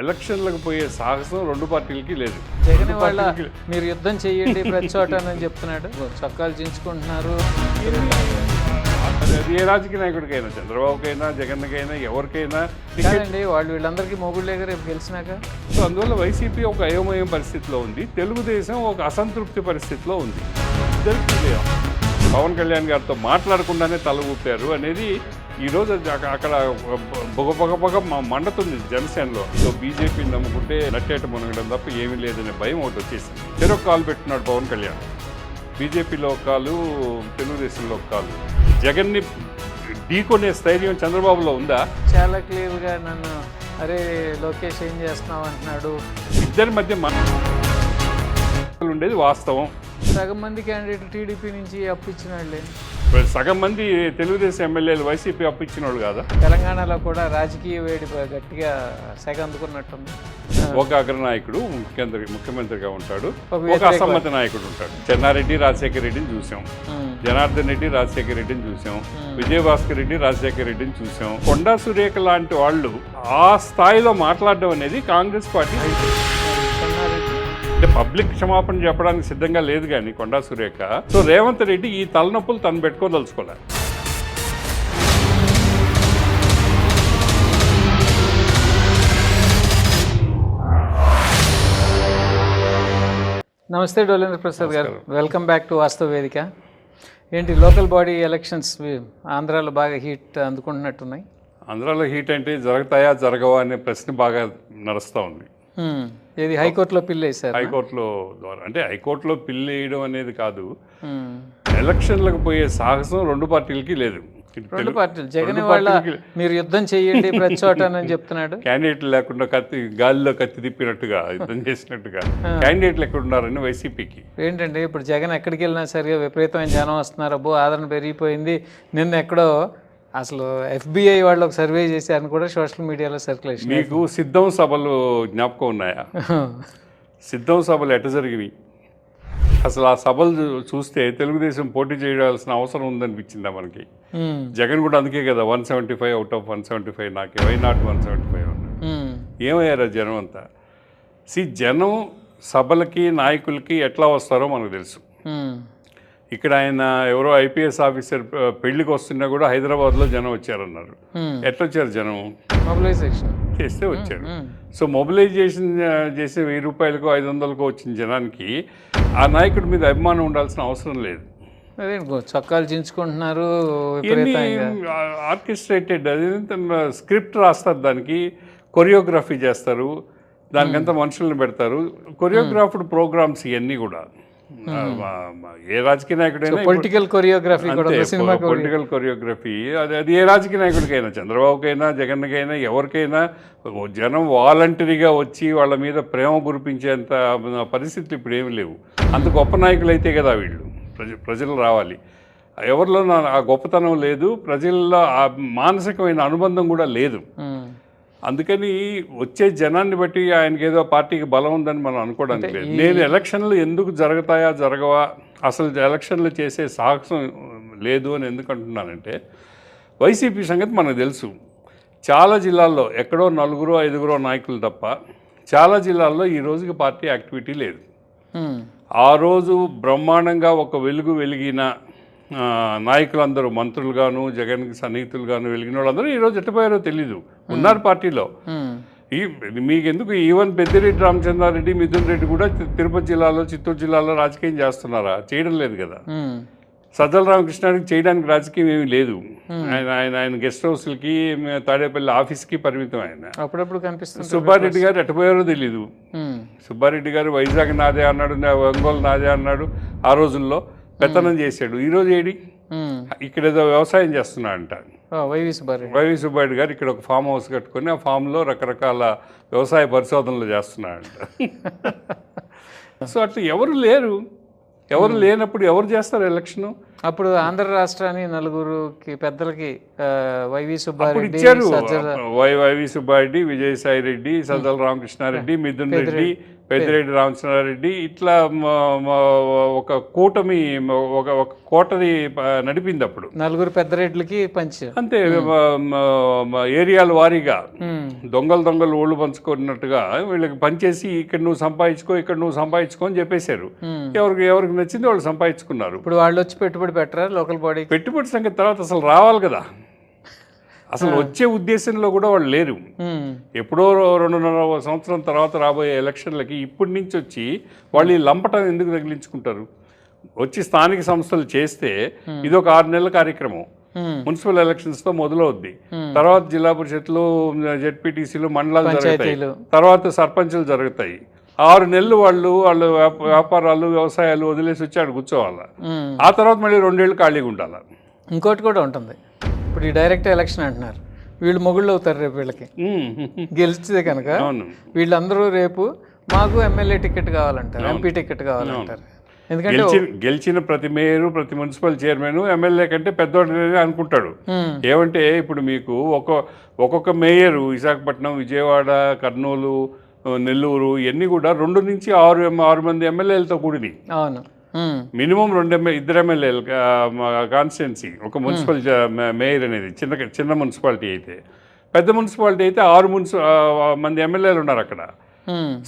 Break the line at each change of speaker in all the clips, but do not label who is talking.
ఎలక్షన్లకు పోయే సాహసం రెండు పార్టీలకి లేదు.
జగన్ వాళ్ళ మీరు యుద్ధం చేయండి ప్రతి చోట అని చెప్తున్నాడు. చొక్కాలు చించుకుంటున్నారు.
అది ఏ రాజకీయ నాయకుడికైనా, చంద్రబాబుకైనా, జగన్కైనా, ఎవరికైనా
కాదండి. వాళ్ళు వీళ్ళందరికీ మొగుళ్ళేగా రేపు గెలిచినాక.
సో అందువల్ల వైసీపీ ఒక అయోమయం పరిస్థితిలో ఉంది, తెలుగుదేశం ఒక అసంతృప్తి పరిస్థితిలో ఉంది. ఇద్దరికి పవన్ కళ్యాణ్ గారితో మాట్లాడకుండానే తల ఊపారు అనేది ఈరోజు అక్కడ పొగ మండుతుంది జనసేనలో. సో బీజేపీని నమ్ముకుంటే నట్టేట మునగడం తప్ప ఏమీ లేదనే భయం ఒకటి వచ్చేసింది. చెరొక కాలు పెట్టున్నాడు పవన్ కళ్యాణ్. బీజేపీలో ఒక కాలు, తెలుగుదేశంలో ఒక కాలు. జగన్ని ఢీకొనే స్థైర్యం చంద్రబాబులో ఉందా?
చాలా క్లియర్గా నన్ను అరే లోకేష్ ఏం చేస్తున్నావు అంటున్నాడు.
ఇద్దరి మధ్య ఉండేది వాస్తవం.
సగం మంది క్యాండిడేట్ టీడీపీ నుంచి అప్పిచ్చిన వాళ్ళే.
సగం మంది తెలుగుదేశం ఎమ్మెల్యేలు వైసీపీ అప్పిచ్చిన వాళ్ళు కాదా?
తెలంగాణలో కూడా రాజకీయ వేడి గట్టిగా సెగ అందుకున్నట్టుంది.
ఒక అగ్రనాయకుడు ముఖ్యమంత్రిగా ఉంటాడు, ఒక అసమ్మతి నాయకుడు ఉంటాడు. చెన్నారెడ్డి రాజశేఖర రెడ్డిని చూసాం, జనార్దన్ రెడ్డి రాజశేఖర రెడ్డిని చూసాం, విజయభాస్కర్ రెడ్డి రాజశేఖర రెడ్డిని చూసాం. కొండా సురేఖ లాంటి వాళ్ళు ఆ స్థాయిలో మాట్లాడడం అనేది కాంగ్రెస్ పార్టీ అంటే పబ్లిక్ క్షమాపణ చెప్పడానికి సిద్ధంగా లేదు. కానీ కొండా సురేఖ, సో రేవంత్ రెడ్డి ఈ తలనొప్పులు తను పెట్టుకోదలుచుకోలే.
నమస్తే డోలేంద్ర ప్రసాద్ గారు, వెల్కమ్ బ్యాక్ టు వాస్తవ వేదిక. ఏంటి లోకల్ బాడీ ఎలక్షన్స్ ఆంధ్రాలో బాగా హీట్ అందుకుంటున్నట్టున్నాయి.
ఆంధ్రాలో హీట్ అంటే జరుగుతాయా జరగవా అనే ప్రశ్న బాగా నడుస్తూ ఉంది.
ఏది హైకోర్టులో పిల్లి వేశారు?
హైకోర్టులో ద్వారా అంటే హైకోర్టులో పిల్లి వేయడం అనేది కాదు, ఎలక్షన్లకు పోయే సాహసం రెండు పార్టీలకి లేదు.
రెండు పార్టీలు జగన్ వాళ్ళ మీరు యుద్ధం చేయండి ప్రతి చోట అని చెప్తున్నాడు.
క్యాండిడేట్లు లేకుండా గాలిలో కత్తి తిప్పినట్టుగా యుద్ధం చేసినట్టుగా క్యాండిడేట్లు ఎక్కడ ఉన్నారని వైసీపీకి.
ఏంటంటే ఇప్పుడు జగన్ ఎక్కడికి వెళ్ళినా సరిగా విపరీతమైన జనం వస్తున్నారు. అబ్బో ఆదరణ పెరిగిపోయింది. నిన్న ఎక్కడో అసలు FBI వాళ్ళు ఒక సర్వే చేశారని కూడా సోషల్ మీడియాలో సర్క్యులేషన్.
మీకు సిద్ధం సభలు జ్ఞాపకం ఉన్నాయా? సిద్ధం సభలు ఎట్ట జరిగినాయి? అసలు ఆ సభలు చూస్తే తెలుగుదేశం పోటీ చేయాల్సిన అవసరం ఉందనిపించిందా మనకి? జగన్ కూడా అందుకే కదా 175 అవుట్ ఆఫ్ 175 నాకే, వై నాట్ 175 అన్నాడు. ఏమయ్యారా జనం అంతా? జనం సభలకి నాయకులకి ఎట్లా వస్తారో మనకు తెలుసు. ఇక్కడ ఆయన ఎవరో IPS ఆఫీసర్ పెళ్లికి వస్తున్నా కూడా హైదరాబాద్లో జనం వచ్చారన్నారు. ఎట్లా వచ్చారు జనం?
మొబిలైజేషన్
చేస్తే వచ్చారు. సో మొబిలైజేషన్ చేసే 1000 రూపాయలకో 500కో వచ్చిన జనానికి ఆ నాయకుడి మీద అభిమానం ఉండాల్సిన అవసరం లేదు.
అదే చొక్కాలు చించుకుంటున్నారు.
ఆర్కెస్ట్రేటెడ్, అది స్క్రిప్ట్ రాస్తారు, దానికి కొరియోగ్రఫీ చేస్తారు, దానికంతా మనుషులను పెడతారు. కొరియోగ్రాఫ్డ్ ప్రోగ్రామ్స్ ఇవన్నీ కూడా ఏ రాజకీయ నాయకుడైనా
పొలిటికల్ కొరియోగ్రఫీ,
పొలిటికల్ కొరియోగ్రఫీ అది ఏ రాజకీయ నాయకుడికైనా, చంద్రబాబుకైనా, జగన్కైనా, ఎవరికైనా జనం వాలంటరీగా వచ్చి వాళ్ళ మీద ప్రేమ కురిపించేంత పరిస్థితులు ఇప్పుడు ఏమి లేవు. అంత గొప్ప నాయకులు అయితే కదా వీళ్ళు. ప్రజలు రావాలి. ఎవరిలో ఆ గొప్పతనం లేదు, ప్రజల్లో ఆ మానసికమైన అనుబంధం కూడా లేదు. అందుకని వచ్చే జనాన్ని బట్టి ఆయనకి ఏదో పార్టీకి బలం ఉందని మనం అనుకోవడానికి లేదు. నేను ఎలక్షన్లు ఎందుకు జరుగుతాయా జరగవా, అసలు ఎలక్షన్లు చేసే సాహసం లేదు అని ఎందుకు అంటున్నానంటే, వైసీపీ సంగతి మనకు తెలుసు. చాలా జిల్లాల్లో ఎక్కడో 4-5 నాయకులు తప్ప చాలా జిల్లాల్లో ఈ రోజుకి పార్టీ యాక్టివిటీ లేదు. ఆ రోజు బ్రహ్మాండంగా ఒక వెలిగిన నాయకులందరూ మంత్రులుగాను, జగన్కి సన్నిహితులుగాను వెలిగిన వాళ్ళందరూ ఈరోజు ఎట్టపోయారో తెలీదు. ఉన్నారు పార్టీలో. మీకెందుకు ఈవెన్ పెద్దిరెడ్డి రామచంద్రారెడ్డి, మిథున్ రెడ్డి కూడా తిరుపతి జిల్లాలో, చిత్తూరు జిల్లాలో రాజకీయం చేస్తున్నారా? చేయడం లేదు కదా. సజ్జల రామకృష్ణారెడ్డికి చేయడానికి రాజకీయం ఏమీ లేదు. ఆయన గెస్ట్ హౌస్లకి, తాడేపల్లి ఆఫీస్కి పరిమితం. ఆయన అప్పుడప్పుడు కనిపిస్తుంది. సుబ్బారెడ్డి గారు ఎట్టపోయారో తెలీదు. సుబ్బారెడ్డి గారు వైజాగ్ నాదే అన్నాడు, ఒంగోలు నాదే అన్నాడు. ఆ రోజుల్లో పెత్తనం చేశాడు. ఈరోజు ఏడి? ఇక్కడ ఏదో వ్యవసాయం చేస్తున్నాడంట వైవి సుబ్బారెడ్డి గారు. ఇక్కడ ఒక ఫామ్ హౌస్ కట్టుకొని ఆ ఫామ్లో రకరకాల వ్యవసాయ పరిశోధనలు చేస్తున్నాడంట. సో అట్లా ఎవరు లేరు. ఎవరు లేనప్పుడు ఎవరు చేస్తారు ఎలక్షన్? అప్పుడు
ఆంధ్ర రాష్ట్రాన్ని 4 పెద్దలకి వైవి సుబ్బారెడ్డి
ఇచ్చారు. వైవి సుబ్బారెడ్డి, విజయసాయి రెడ్డి, సజ్జల రామకృష్ణారెడ్డి, మిథున్ రెడ్డి, పెద్దిరెడ్డి రామచంద్రారెడ్డి ఇట్లా ఒక కూటమి ఒక కోటది నడిపింది అప్పుడు.
నలుగురు పెద్దరెడ్లకి పంచి
అంతే ఏరియాల వారీగా దొంగలు ఓళ్ళు పంచుకున్నట్టుగా వీళ్ళకి పనిచేసి ఇక్కడ నువ్వు సంపాదించుకో అని చెప్పేశారు. ఎవరికి నచ్చింది వాళ్ళు సంపాదించుకున్నారు.
ఇప్పుడు వాళ్ళు వచ్చి పెట్టుబడి పెట్టరా లోకల్ బాడీ?
పెట్టుబడి సంగతి తర్వాత అసలు రావాలి కదా, అసలు వచ్చే ఉద్దేశంలో కూడా వాళ్ళు లేరు. ఎప్పుడో 2.5 సంవత్సరం తర్వాత రాబోయే ఎలక్షన్లకి ఇప్పటి నుంచి వచ్చి వాళ్ళు ఈ లంపటం ఎందుకు తగిలించుకుంటారు? వచ్చి స్థానిక సంస్థలు చేస్తే ఇది ఒక 6 నెలల కార్యక్రమం. మున్సిపల్ ఎలక్షన్స్తో మొదలవుద్ది, తర్వాత జిల్లా పరిషత్లు, జెడ్పీటీసీలు, మండలాలు జరుగుతాయి, తర్వాత సర్పంచులు జరుగుతాయి. 6 నెలలు వాళ్ళ వ్యాపారాలు వ్యవసాయాలు వదిలేసి వచ్చి ఆడ కూర్చోవాలి. ఆ తర్వాత మళ్ళీ 2 ఏళ్ళు ఖాళీగా ఉండాలి.
ఇంకోటి కూడా ఉంటుంది, ఇప్పుడు ఈ డైరెక్ట్ ఎలక్షన్ అంటున్నారు, వీళ్ళు మొగుళ్ళు అవుతారు రేపు వీళ్ళకి గెలిచితే కనుక. వీళ్ళందరూ రేపు మాకు ఎమ్మెల్యే టికెట్ కావాలంటారు, ఎంపీ టికెట్ కావాలంటారు. ఎందుకంటే
గెలిచిన ప్రతి మేయరు, ప్రతి మున్సిపల్ చైర్మన్ ఎమ్మెల్యే కంటే పెద్దోడనే అనుకుంటాడు. ఏమంటే ఇప్పుడు మీకు ఒక్కొక్క మేయరు విశాఖపట్నం, విజయవాడ, కర్నూలు, నెల్లూరు ఇవన్నీ కూడా 2 నుంచి 6 మంది ఎమ్మెల్యేలతో కూడిని.
అవును,
మినిమం 2 ఎమ్మెల్యేలు కాన్స్టిట్యున్సీ ఒక మున్సిపల్ మేయర్ అనేది. చిన్న మున్సిపాలిటీ అయితే, పెద్ద మున్సిపాలిటీ అయితే 6 మంది ఎమ్మెల్యేలు ఉన్నారు అక్కడ.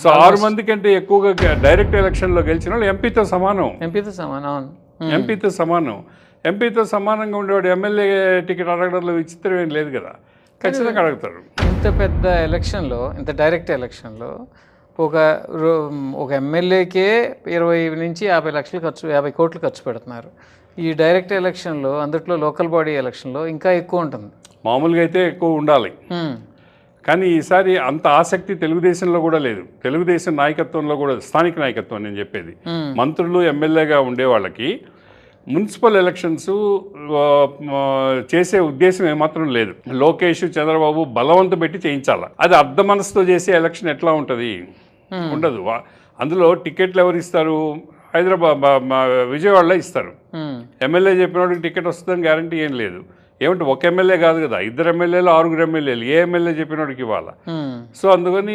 సో 6 మంది కంటే ఎక్కువగా డైరెక్ట్ ఎలక్షన్లో గెలిచిన వాళ్ళు ఎంపీతో సమానం. ఎంపీతో సమానంగా ఉండేవాడు ఎమ్మెల్యే టికెట్ అడగడంలో విచిత్రం ఏం లేదు కదా, ఖచ్చితంగా అడుగుతారు.
ఇంత పెద్ద ఎలక్షన్లో, ఇంత డైరెక్ట్ ఎలక్షన్లో ఒక ఎమ్మెల్యేకే 20 నుంచి 50 లక్షలు 50 కోట్లు ఖర్చు పెడుతున్నారు. ఈ డైరెక్ట్ ఎలక్షన్లో, అందుట్లో లోకల్ బాడీ ఎలక్షన్లో ఇంకా ఎక్కువ ఉంటుంది.
మామూలుగా అయితే ఎక్కువ ఉండాలి, కానీ ఈసారి అంత ఆసక్తి తెలుగుదేశంలో కూడా లేదు. తెలుగుదేశం నాయకత్వంలో కూడా, స్థానిక నాయకత్వం నేను చెప్పేది, మంత్రులు ఎమ్మెల్యేగా ఉండే వాళ్ళకి మున్సిపల్ ఎలక్షన్స్ చేసే ఉద్దేశం ఏమాత్రం లేదు. లోకేష్, చంద్రబాబు బలవంత పెట్టి చేయించాలి. అది అర్ధ మనసుతో చేసే ఎలక్షన్ ఎట్లా ఉంటుంది? ఉండదు. అందులో టికెట్లు ఎవరు ఇస్తారు? విజయవాడలో ఇస్తారు. ఎమ్మెల్యే చెప్పినోడికి టికెట్ వస్తుందని గ్యారంటీ ఏం లేదు. ఏమంటే ఒక ఎమ్మెల్యే కాదు కదా, 2 ఎమ్మెల్యేలు, 6 ఎమ్మెల్యేలు, ఏ ఎమ్మెల్యే చెప్పినోడికి ఇవ్వాలి. సో అందుకని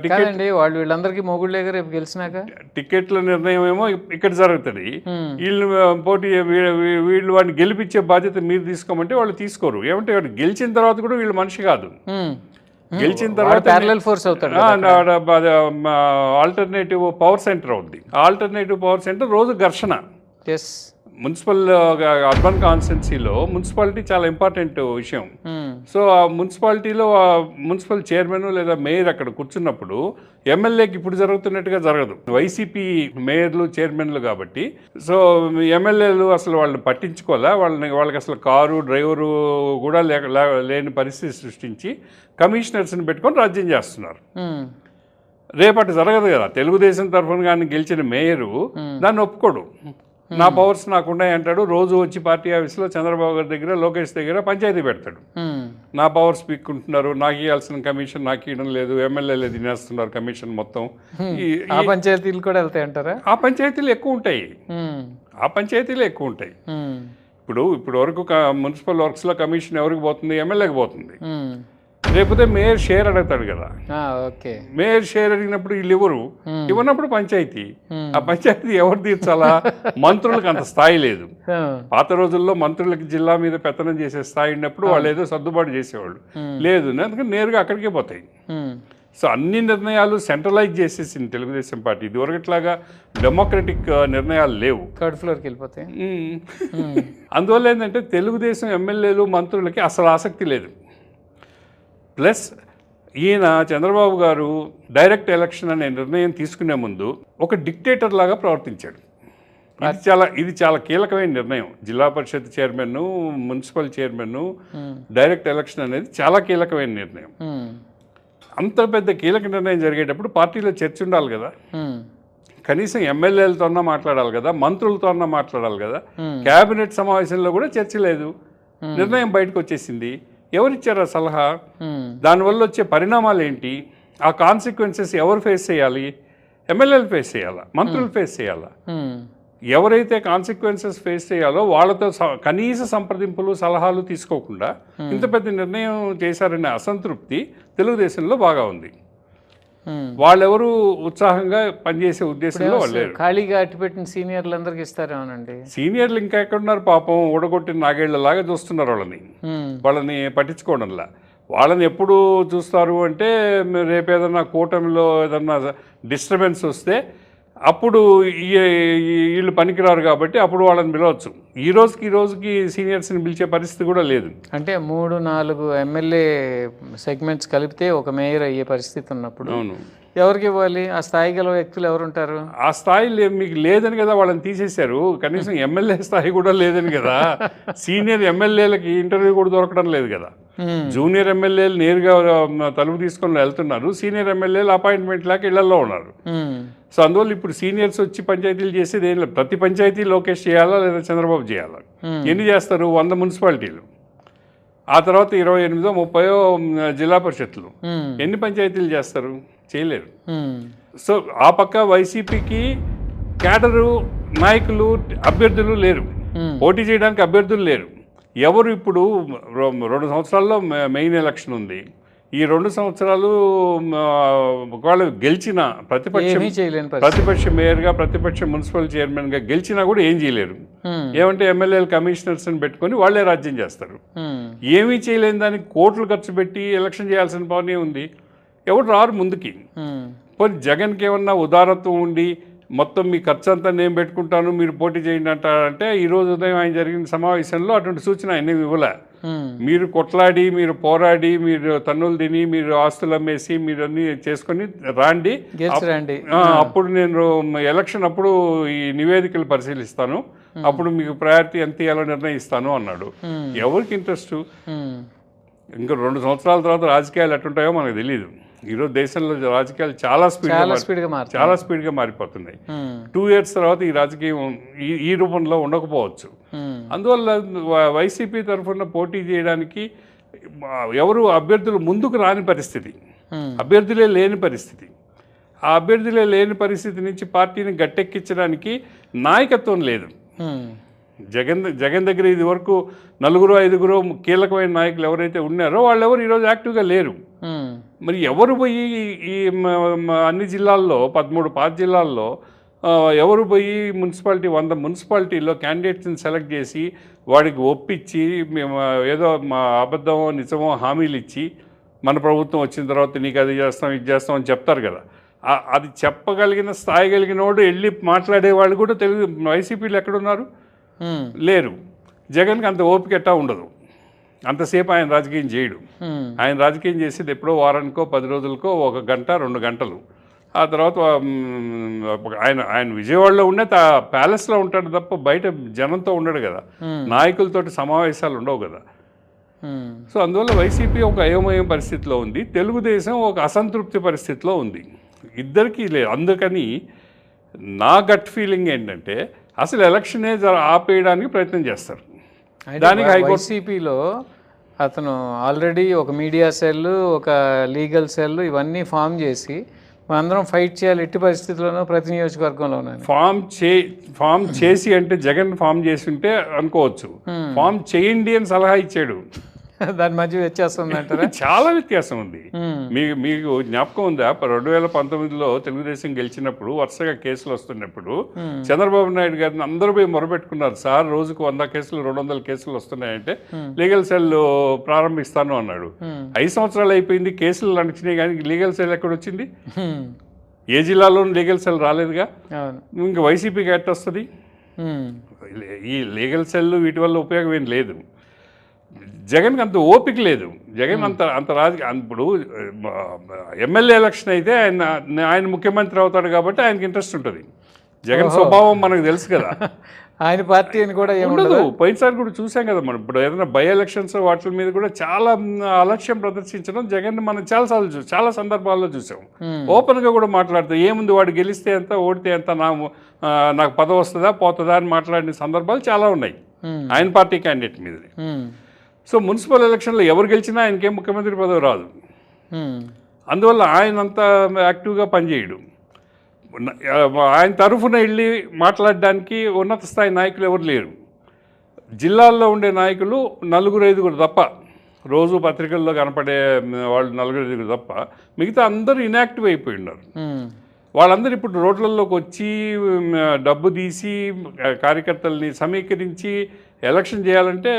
టికెట్
వీళ్ళందరికీ మొగుళ్ళే రేపు గెలిచినాక
టికెట్ల నిర్ణయం ఏమో ఇక్కడ జరుగుతుంది. వీళ్ళు వీళ్ళు వాడిని గెలిపించే బాధ్యత మీరు తీసుకోమంటే వాళ్ళు తీసుకోరు. ఏమంటే వాడు గెలిచిన తర్వాత కూడా వీళ్ళు మనిషి కాదు. గెలిచిన తర్వాత ఆల్టర్నేటివ్ పవర్ సెంటర్ అవుద్ది. ఆల్టర్నేటివ్ పవర్ సెంటర్ రోజు ఘర్షణ. మున్సిపల్ అర్బన్ కాన్స్టిట్యున్సీలో మున్సిపాలిటీ చాలా ఇంపార్టెంట్ విషయం. సో ఆ మున్సిపాలిటీలో మున్సిపల్ చైర్మన్ లేదా మేయర్ అక్కడ కూర్చున్నప్పుడు ఎమ్మెల్యేకి ఇప్పుడు జరుగుతున్నట్టుగా జరగదు. వైసీపీ మేయర్లు, చైర్మన్లు కాబట్టి సో ఎమ్మెల్యేలు అసలు వాళ్ళని పట్టించుకోలే. వాళ్ళకి అసలు కారు, డ్రైవరు కూడా లేని పరిస్థితి సృష్టించి కమిషనర్స్ని పెట్టుకొని రాజ్యం చేస్తున్నారు. రేపటి జరగదు కదా. తెలుగుదేశం తరఫున కానీ గెలిచిన మేయరు దాన్ని ఒప్పుకోడు. నా పవర్స్ నాకున్నాయి అంటాడు. రోజు వచ్చి పార్టీ ఆఫీస్లో చంద్రబాబు గారి దగ్గర, లోకేష్ దగ్గర పంచాయతీ పెడతాడు. నా పవర్స్ పీక్కుంటున్నారు, నాకు ఇవ్వాల్సిన కమిషన్ నాకు ఇవ్వడం లేదు, ఎమ్మెల్యేలు తినేస్తున్నారు కమిషన్ మొత్తం.
ఆ పంచాయతీలు కూడా వెళ్తాయి అంటారా?
ఆ పంచాయతీలు ఎక్కువ ఉంటాయి. ఇప్పుడు వరకు మున్సిపల్ వర్క్స్లో కమిషన్ ఎవరికి పోతుంది? ఎమ్మెల్యేకి పోతుంది. లేకపోతే మేయర్ షేర్ అడుగుతాడు కదా. మేయర్ షేర్ అడిగినప్పుడు వీళ్ళు ఇవ్వనప్పుడు పంచాయతీ, ఆ పంచాయతీ ఎవరు తీర్చాలా? మంత్రులకు అంత స్థాయి లేదు. పాత రోజుల్లో మంత్రులకి జిల్లా మీద పెత్తనం చేసే స్థాయి ఉన్నప్పుడు వాళ్ళు ఏదో సర్దుబాటు చేసేవాళ్ళు. లేదు, అందుకని నేరుగా అక్కడికే పోతాయి. సో అన్ని నిర్ణయాలు సెంట్రలైజ్ చేసేసింది తెలుగుదేశం పార్టీ. ఇదివరకట్లాగా డెమోక్రటిక్ నిర్ణయాలు లేవు,
థర్డ్ ఫ్లోర్కి వెళ్ళిపోతాయి.
అందువల్ల ఏంటంటే తెలుగుదేశం ఎమ్మెల్యేలు, మంత్రులకి అసలు ఆసక్తి లేదు. ప్లస్ ఈయన చంద్రబాబు గారు డైరెక్ట్ ఎలక్షన్ అనే నిర్ణయం తీసుకునే ముందు ఒక డిక్టేటర్ లాగా ప్రవర్తించాడు. ఇది చాలా కీలకమైన నిర్ణయం. Zilla Parishad chairman, municipal chairman, direct election అనేది చాలా కీలకమైన నిర్ణయం. అంత పెద్ద కీలక నిర్ణయం జరిగేటప్పుడు పార్టీలో చర్చ ఉండాలి కదా. కనీసం ఎమ్మెల్యేలతో మాట్లాడాలి కదా, మంత్రులతో మాట్లాడాలి కదా. కేబినెట్ సమావేశంలో కూడా చర్చ లేదు. నిర్ణయం బయటకు వచ్చేసింది. ఎవరిచ్చారు ఆ సలహా? దానివల్ల వచ్చే పరిణామాలు ఏంటి? ఆ కాన్సిక్వెన్సెస్ ఎవరు ఫేస్ చేయాలి? ఎమ్మెల్యేలు ఫేస్ చేయాలా, మంత్రులు ఫేస్ చేయాలా? ఎవరైతే కాన్సిక్వెన్సెస్ ఫేస్ చేయాలో వాళ్ళతో కనీస సంప్రదింపులు, సలహాలు తీసుకోకుండా ఇంత పెద్ద నిర్ణయం చేశారనే అసంతృప్తి తెలుగుదేశంలో బాగా ఉంది. వాళ్ళెవరు ఉత్సాహంగా పనిచేసే ఉద్దేశంలో వాళ్ళు లేరు.
ఖాళీగా అట్టిపెట్టిన సీనియర్లందరికీ ఇస్తారేమోనండి.
సీనియర్లు ఇంకా ఎక్కడున్నారు పాపం, ఊడగొట్టిన నాగేళ్లలాగా చూస్తున్నారు వాళ్ళని పట్టించుకోవడంలా. వాళ్ళని ఎప్పుడు చూస్తారు అంటే రేపు ఏదన్నా కూటమిలో ఏదన్నా డిస్టర్బెన్స్ వస్తే అప్పుడు వీళ్ళు పనికిరారు కాబట్టి అప్పుడు వాళ్ళని పిలవచ్చు. ఈ రోజుకి సీనియర్స్ని పిలిచే పరిస్థితి కూడా లేదు.
అంటే 3-4 ఎమ్మెల్యే సెగ్మెంట్స్ కలిపితే ఒక మేయర్ అయ్యే పరిస్థితి ఉన్నప్పుడు
అవును,
ఎవరికి ఇవ్వాలి? ఆ స్థాయి గల వ్యక్తులు ఎవరు ఉంటారు?
ఆ స్థాయి మీకు లేదని కదా వాళ్ళని తీసేశారు. కనీసం ఎమ్మెల్యే స్థాయి కూడా లేదని కదా. సీనియర్ ఎమ్మెల్యేలకి ఇంటర్వ్యూ కూడా దొరకడం లేదు కదా. జూనియర్ ఎమ్మెల్యేలు నేరుగా తలుపు తీసుకొని వెళ్తున్నారు, సీనియర్ ఎమ్మెల్యేలు అపాయింట్మెంట్ లేక ఇళ్లలో ఉన్నారు. సో అందువల్ల ఇప్పుడు సీనియర్స్ వచ్చి పంచాయతీలు చేసేది ఏం లేదు. ప్రతి పంచాయతీ లోకేష్ చేయాలా లేదా చంద్రబాబు చేయాలా? ఎన్ని చేస్తారు? 100 మున్సిపాలిటీలు, ఆ తర్వాత 28 30 జిల్లా పరిషత్లు, ఎన్ని పంచాయతీలు చేస్తారు? చేయలేరు. సో ఆ పక్క వైసీపీకి క్యాడరు, నాయకులు, అభ్యర్థులు లేరు, పోటీ చేయడానికి అభ్యర్థులు లేరు. ఎవరు ఇప్పుడు 2 సంవత్సరాల్లో మెయిన్ ఎలక్షన్ ఉంది. ఈ 2 సంవత్సరాలు ఒకవేళ గెలిచిన ప్రతిపక్ష మేయర్గా, ప్రతిపక్ష మున్సిపల్ చైర్మన్గా గెలిచినా కూడా ఏం చేయలేరు. ఏమంటే ఎమ్మెల్యేలు, కమిషనర్స్ని పెట్టుకొని వాళ్ళే రాజ్యం చేస్తారు. ఏమీ చేయలేని దానికి కోట్లు ఖర్చు పెట్టి ఎలక్షన్ చేయాల్సిన పని ఉంది. ఎవరు రారు ముందుకి. పోనీ జగన్కి ఏమన్నా ఉదారత్వం ఉండి మొత్తం మీ ఖర్చు అంతా నేను పెట్టుకుంటాను, మీరు పోటీ చేయండి అంటారంటే ఈరోజు ఉదయం ఆయన జరిగిన సమావేశంలో అటువంటి సూచన ఆయన ఇవ్వలే. మీరు కొట్లాడి, మీరు పోరాడి, మీరు తన్నులు తిని, మీరు ఆస్తులు అమ్మేసి, మీరు అన్నీ చేసుకొని రాండి, అప్పుడు నేను ఎలక్షన్ అప్పుడు ఈ నివేదికలు పరిశీలిస్తాను, అప్పుడు మీకు ప్రయారిటీ ఎంత ఇవ్వాలో నిర్ణయిస్తాను అన్నాడు. ఎవరికి ఇంట్రెస్ట్? ఇంకా 2 సంవత్సరాల తర్వాత రాజకీయాలు ఎట్టుంటాయో మనకు తెలియదు. ఈరోజు దేశంలో రాజకీయాలు చాలా స్పీడ్గా మారిపోతున్నాయి. 2 years తర్వాత ఈ రాజకీయం ఈ రూపంలో ఉండకపోవచ్చు. అందువల్ల వైసీపీ తరఫున పోటీ చేయడానికి ఎవరు అభ్యర్థులు ముందుకు రాని పరిస్థితి, అభ్యర్థులే లేని పరిస్థితి. ఆ అభ్యర్థులే లేని పరిస్థితి నుంచి పార్టీని గట్టెక్కించడానికి నాయకత్వం లేదు. జగన్ దగ్గర ఇది వరకు 4-5 కీలకమైన నాయకులు ఎవరైతే ఉన్నారో వాళ్ళెవరు ఈరోజు యాక్టివ్గా లేరు. మరి ఎవరు పోయి ఈ అన్ని జిల్లాల్లో 13 పాత జిల్లాల్లో ఎవరు పోయి 100 మున్సిపాలిటీల్లో క్యాండిడేట్స్ని సెలెక్ట్ చేసి వాడికి ఒప్పించి మేము ఏదో మా అబద్ధమో నిజమో హామీలు ఇచ్చి మన ప్రభుత్వం వచ్చిన తర్వాత నీకు అది చేస్తాం, ఇది చేస్తాం అని చెప్తారు కదా. అది చెప్పగలిగిన స్థాయి కలిగిన వాడు వెళ్ళి మాట్లాడే వాళ్ళు కూడా వైసీపీలు ఎక్కడున్నారు? లేరు. జగన్కి అంత ఓపిక ఎట్టా ఉండదు, అంతసేపు ఆయన రాజకీయం చేయడు. ఆయన రాజకీయం చేసేది ఎప్పుడో వారానికో 10 రోజులకో 1 గంట 2 గంటలు. ఆ తర్వాత ఆయన విజయవాడలో ఉండే ప్యాలెస్లో ఉంటాడు తప్ప బయట జనంతో ఉండడు కదా, నాయకులతోటి సమావేశాలు ఉండవు కదా. సో అందువల్ల వైసీపీ ఒక అయోమయం పరిస్థితిలో ఉంది, తెలుగుదేశం ఒక అసంతృప్తి పరిస్థితిలో ఉంది. ఇద్దరికీ లేదు. అందుకని నా గట్ ఫీలింగ్ ఏంటంటే అసలు ఎలక్షనే ఆపేయడానికి ప్రయత్నం చేస్తారు.
దానికి వైసీపీలో అతను ఆల్రెడీ ఒక మీడియా సెల్, ఒక లీగల్ సెల్ ఇవన్నీ ఫామ్ చేసి మనందరం ఫైట్ చేయాలి ఎట్టి పరిస్థితుల్లోనూ ప్రతి నియోజకవర్గంలోనే.
ఫామ్ చేసి అంటే జగన్ ఫామ్ చేసి ఉంటే అనుకోవచ్చు, ఫామ్ చేయండి అని సలహా ఇచ్చాడు.
దాని మధ్య వ్యత్యాసం ఉందంటారా?
చాలా వ్యత్యాసం ఉంది. మీకు జ్ఞాపకం ఉందా? 2019లో తెలుగుదేశం గెలిచినప్పుడు వరుసగా కేసులు వస్తున్నప్పుడు చంద్రబాబు నాయుడు గారిని అందరూ పోయి మొరపెట్టుకున్నారు. సార్ రోజుకు 100 కేసులు 200 కేసులు వస్తున్నాయంటే లీగల్ సెల్ ప్రారంభిస్తాను అన్నాడు. 5 సంవత్సరాలు అయిపోయింది, కేసులు నడిచినాయి, కానీ లీగల్ సెల్ ఎక్కడ వచ్చింది? ఏ జిల్లాలోనూ లీగల్ సెల్ రాలేదుగా. ఇంకా వైసీపీకి ఎట్ట వస్తుంది? ఈ లీగల్ సెల్ వీటి వల్ల ఉపయోగం ఏం లేదు. జగన్కి అంత ఓపిక లేదు. జగన్ అంత రాజకీయ ఇప్పుడు ఎమ్మెల్యే ఎలక్షన్ అయితే ఆయన ముఖ్యమంత్రి అవుతాడు కాబట్టి ఆయనకి ఇంట్రెస్ట్ ఉంటుంది. జగన్ స్వభావం మనకు తెలుసు కదా,
ఆయన పార్టీ అని కూడా
ఉండదు. పోయినసారి కూడా చూసాం కదా మనం. ఇప్పుడు ఏదైనా బై ఎలక్షన్స్ వాటి మీద కూడా చాలా అలక్ష్యం ప్రదర్శించడం జగన్ మనం చాలా సందర్భాల్లో చూసాం. ఓపెన్గా కూడా మాట్లాడుతూ ఏముంది వాడు గెలిస్తే ఎంత, ఓడితే ఎంత, నాకు పదవి వస్తుందా పోతుందా అని మాట్లాడిన సందర్భాలు చాలా ఉన్నాయి ఆయన పార్టీ క్యాండిడేట్ మీద. సో మున్సిపల్ ఎలక్షన్లో ఎవరు గెలిచినా ఆయనకేం ముఖ్యమంత్రి పదవి రాదు. అందువల్ల ఆయన అంతా యాక్టివ్గా పనిచేయడు. ఆయన తరఫున వెళ్ళి మాట్లాడడానికి ఉన్నత స్థాయి నాయకులు ఎవరు లేరు. జిల్లాల్లో ఉండే నాయకులు 4-5 తప్ప రోజు పత్రికల్లో కనపడే వాళ్ళు 4-5 తప్ప మిగతా అందరూ ఇన్యాక్టివ్ అయిపోయి ఉన్నారు. వాళ్ళందరూ ఇప్పుడు రోడ్లలోకి వచ్చి డబ్బు తీసి కార్యకర్తల్ని సమీకరించి ఎలక్షన్ చేయాలంటే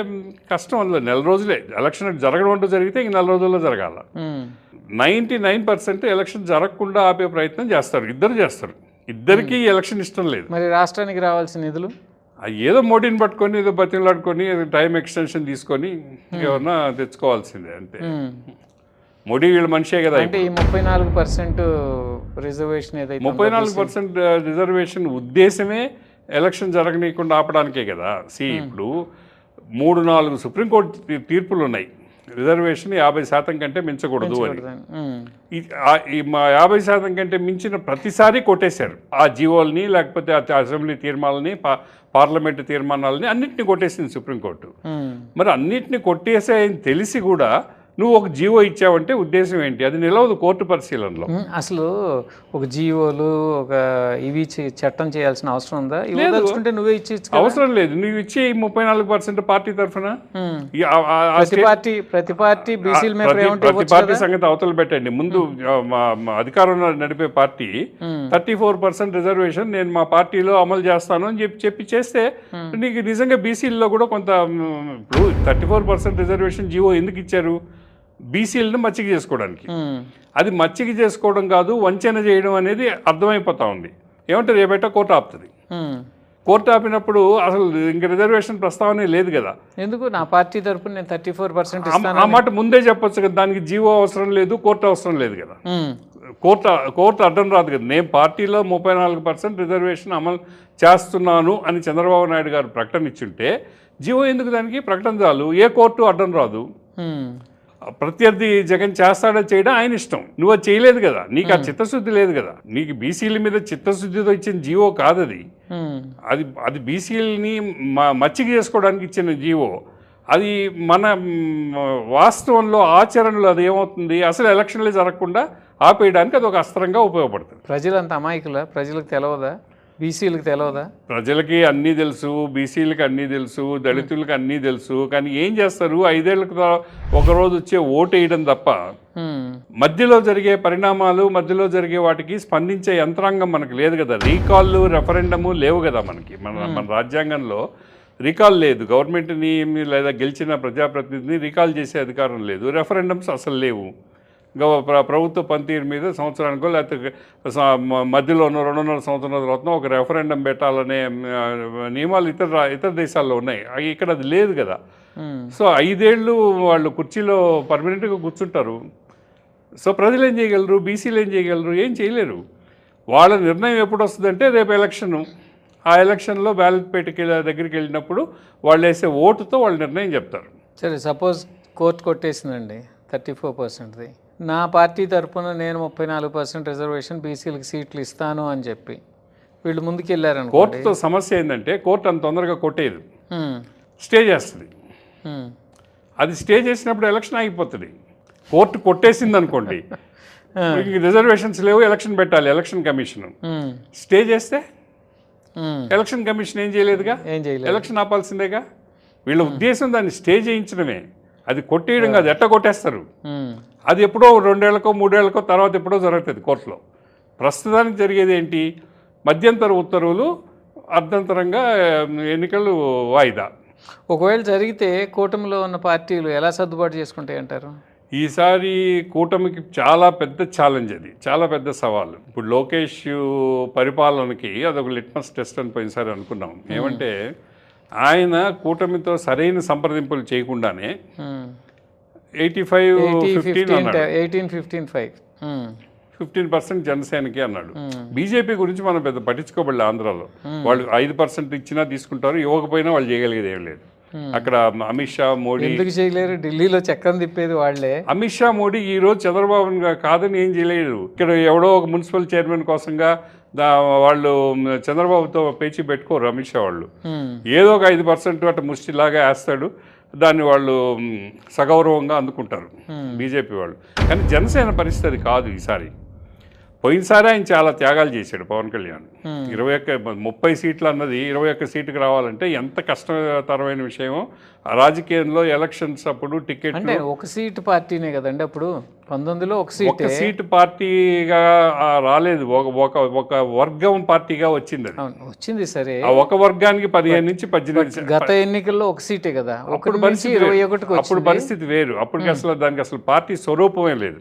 కష్టం. అందులో 4 రోజులే ఎలక్షన్ జరగడం అంటూ జరిగితే ఇంక 4 రోజుల్లో జరగాల. 99% ఎలక్షన్ జరగకుండా ఆపే ప్రయత్నం చేస్తారు, ఇద్దరు చేస్తారు. ఇద్దరికీ ఎలక్షన్ ఇష్టం లేదు.
మరి రాష్ట్రానికి రావాల్సిన నిధులు
ఏదో మోడీని పట్టుకొని ఏదో బతిలాడుకొని టైం ఎక్స్టెన్షన్ తీసుకొని ఏమన్నా తెచ్చుకోవాల్సిందే అంతే. మోడీ వీళ్ళ మనిషే కదా.
అంటే ఈ 34% రిజర్వేషన్ ఏదైతే
34% రిజర్వేషన్ ఉద్దేశమే ఎలక్షన్ జరగనీయకుండా ఆపడానికే కదా. ఇప్పుడు 3-4 సుప్రీంకోర్టు తీర్పులు ఉన్నాయి, రిజర్వేషన్ 50% కంటే మించకూడదు అని. ఈ 50% కంటే మించిన ప్రతిసారి కొట్టేశారు ఆ జీవోల్ని, లేకపోతే అసెంబ్లీ తీర్మానాలని, పార్లమెంటు తీర్మానాలని అన్నింటినీ కొట్టేసింది సుప్రీంకోర్టు. మరి అన్నింటినీ కొట్టేసాయని తెలిసి కూడా నువ్వు ఒక జీవో ఇచ్చావంటే ఉద్దేశం ఏంటి? అది నిలవదు కోర్టు పరిశీలనలో.
అసలు ఒక జీవోలు ఒక ఇవి చట్టం చేయాల్సిన అవసరం ఉందా? ఇవ్వదలుచుకుంటే నువ్వే ఇచ్చి
అవసరం లేదు. నువ్వు ఇచ్చే 34% పార్టీ తరఫున
ప్రతి పార్టీ బీసీల మీద
ప్రతి పార్టీ సంగతి అవతల పెట్టండి. ముందు అధికారంలో నడిపే పార్టీ 34% రిజర్వేషన్ నేను మా పార్టీలో అమలు చేస్తాను అని చెప్పి చేస్తే నీకు నిజంగా బీసీల్లో కూడా కొంత, ఇప్పుడు 34% రిజర్వేషన్ జీవో ఎందుకు ఇచ్చారు? బీసీలను మచ్చిక చేసుకోవడానికి. అది మచ్చిక చేసుకోవడం కాదు, వంచన చేయడం అనేది అర్థమైపోతా ఉంది. ఏమంటే రేపేట కోర్టు ఆపుతుంది. కోర్టు ఆపినప్పుడు అసలు ఇంక రిజర్వేషన్ ప్రస్తావనే లేదు కదా.
ఎందుకు? నా పార్టీ తరపున నేను 34%
ఆ మాట ముందే చెప్పొచ్చు కదా. దానికి జీవో అవసరం లేదు, కోర్టు అవసరం లేదు కదా. కోర్టు అడ్డం రాదు కదా. నేను పార్టీలో 34% రిజర్వేషన్ అమలు చేస్తున్నాను అని చంద్రబాబు నాయుడు గారు ప్రకటన ఇచ్చుంటే జీవో ఎందుకు? దానికి ప్రకటన చాలు, ఏ కోర్టు అడ్డం రాదు. ప్రత్యర్థి జగన్ చేస్తాడో చేయడం ఆయన ఇష్టం. నువ్వు అది చేయలేదు కదా, నీకు ఆ చిత్తశుద్ధి లేదు కదా. నీకు బీసీల మీద చిత్తశుద్ధితో ఇచ్చిన జీవో కాదు అది. అది బీసీలని మచ్చిక చేసుకోవడానికి ఇచ్చిన జీవో. అది మన వాస్తవంలో ఆచరణలో అది ఏమవుతుంది? అసలు ఎలక్షన్లే జరగకుండా ఆపేయడానికి అది ఒక అస్త్రంగా ఉపయోగపడుతుంది.
ప్రజలంత అమాయకుల, ప్రజలకు తెలవదా? బీసీలకు తెలియదా?
ప్రజలకి అన్నీ తెలుసు, బీసీలకు అన్నీ తెలుసు, దళితులకు అన్నీ తెలుసు. కానీ ఏం చేస్తారు? 5 ఏళ్ళకు ఒకరోజు వచ్చే ఓటు వేయడం తప్ప మధ్యలో జరిగే పరిణామాలు, మధ్యలో జరిగే వాటికి స్పందించే యంత్రాంగం మనకు లేదు కదా. రీకాల్లు, రెఫరెండము లేవు కదా మనకి. మన రాజ్యాంగంలో రీకాల్ లేదు. గవర్నమెంట్ని లేదా గెలిచిన ప్రజాప్రతినిధిని రీకాల్ చేసే అధికారం లేదు. రెఫరెండమ్స్ అసలు లేవు. ప్రభుత్వ పనితీరు మీద సంవత్సరానికో లేకపోతే మధ్యలోనో 2.5 సంవత్సరాల తర్వాత ఒక రెఫరెండం పెట్టాలనే నియమాలు ఇతర దేశాల్లో ఉన్నాయి. ఇక్కడ అది లేదు కదా. సో 5 ఏళ్ళు వాళ్ళు కుర్చీలో పర్మనెంట్గా కూర్చుంటారు. సో ప్రజలు ఏం చేయగలరు? బీసీలు ఏం చేయగలరు? ఏం చేయలేరు. వాళ్ళ నిర్ణయం ఎప్పుడు వస్తుందంటే రేపు ఎలక్షను. ఆ ఎలక్షన్లో బ్యాలెట్ పేటకి దగ్గరికి వెళ్ళినప్పుడు వాళ్ళు వేసే ఓటుతో వాళ్ళు నిర్ణయం చెప్తారు.
సరే, సపోజ్ కోర్టు కొట్టేసిందండి 34%ది. నా పార్టీ తరఫున నేను 34% రిజర్వేషన్ బీసీలకు సీట్లు ఇస్తాను అని చెప్పి వీళ్ళు ముందుకెళ్ళారని.
కోర్టుతో సమస్య ఏంటంటే కోర్టు అంత తొందరగా కొట్టేది, స్టే చేస్తుంది. అది స్టే చేసినప్పుడు ఎలక్షన్ ఆగిపోతుంది. కోర్టు కొట్టేసింది అనుకోండి, రిజర్వేషన్స్ లేవు, ఎలక్షన్ పెట్టాలి ఎలక్షన్ కమిషన్. స్టే చేస్తే ఎలక్షన్ కమిషన్ ఏం చేయలేదుగా, ఎలక్షన్ ఆపాల్సిందేగా. వీళ్ళ ఉద్దేశం దాన్ని స్టే చేయించడమే, అది కొట్టేయడం కాదు. ఎట్లా కొట్టేస్తారు? అది ఎప్పుడో 2 ఏళ్లకో 3 ఏళ్లకో తర్వాత ఎప్పుడో జరుగుతుంది కోర్టులో. ప్రస్తుతానికి జరిగేది ఏంటి? మధ్యంతర ఉత్తర్వులు, అర్ధంతరంగా ఎన్నికలు వాయిదా.
ఒకవేళ జరిగితే కూటమిలో ఉన్న పార్టీలు ఎలా సర్దుబాటు చేసుకుంటాయి అంటారు?
ఈసారి కూటమికి చాలా పెద్ద ఛాలెంజ్, అది చాలా పెద్ద సవాల్. ఇప్పుడు లోకేష్ పరిపాలనకి అదొక లిట్మస్ టెస్ట్ అని పోయినసారి అనుకున్నాం. ఏమంటే ఆయన కూటమితో సరైన సంప్రదింపులు చేయకుండానే 15% జనసేనకి అన్నాడు. బీజేపీ గురించి మనం పెద్ద పట్టించుకోబడలే ఆంధ్రాలో. వాళ్ళు 5% ఇచ్చినా తీసుకుంటారు, ఇవ్వకపోయినా వాళ్ళు చేయగలిగేది ఏం లేదు. అక్కడ అమిత్ షా, మోడీ
ఎందుకు చేయలేరు? ఢిల్లీలో చక్రం తిప్పేది వాళ్ళే.
అమిత్ షా, మోడీ ఈ రోజు చంద్రబాబు కాదని ఏం చేయలేరు. ఇక్కడ ఎవడో ఒక మున్సిపల్ చైర్మన్ కోసంగా వాళ్ళు చంద్రబాబుతో పేచి పెట్టుకోరు అమిత్ షా వాళ్ళు. ఏదో ఒక 5% అట్లా ముష్టిలాగా వేస్తాడు, దాన్ని వాళ్ళు సగౌరవంగా అందుకుంటారు బీజేపీ వాళ్ళు. కానీ జనసేన పరిస్థితి కాదు ఈసారి. పోయినసారి ఆయన చాలా త్యాగాలు చేశాడు పవన్ కళ్యాణ్. 30 సీట్లు అన్నది 21 సీటుకి రావాలంటే ఎంత కష్టతరమైన విషయమో. రాజకీయంలో ఎలక్షన్స్ అప్పుడు టికెట్
అంటే ఒక సీటు పార్టీనే కదండి అప్పుడు 19లో ఒక
సీటు పార్టీగా రాలేదు, ఒక వర్గం పార్టీగా వచ్చింది. అది
వచ్చింది సరే,
ఆ ఒక వర్గానికి 15 నుంచి 18.
గత ఎన్నికల్లో ఒక సీటే కదా,
అప్పుడు పరిస్థితి
21కి
అప్పుడు పరిస్థితి వేరు. అప్పటికి అసలు దానికి అసలు పార్టీ స్వరూపమే లేదు.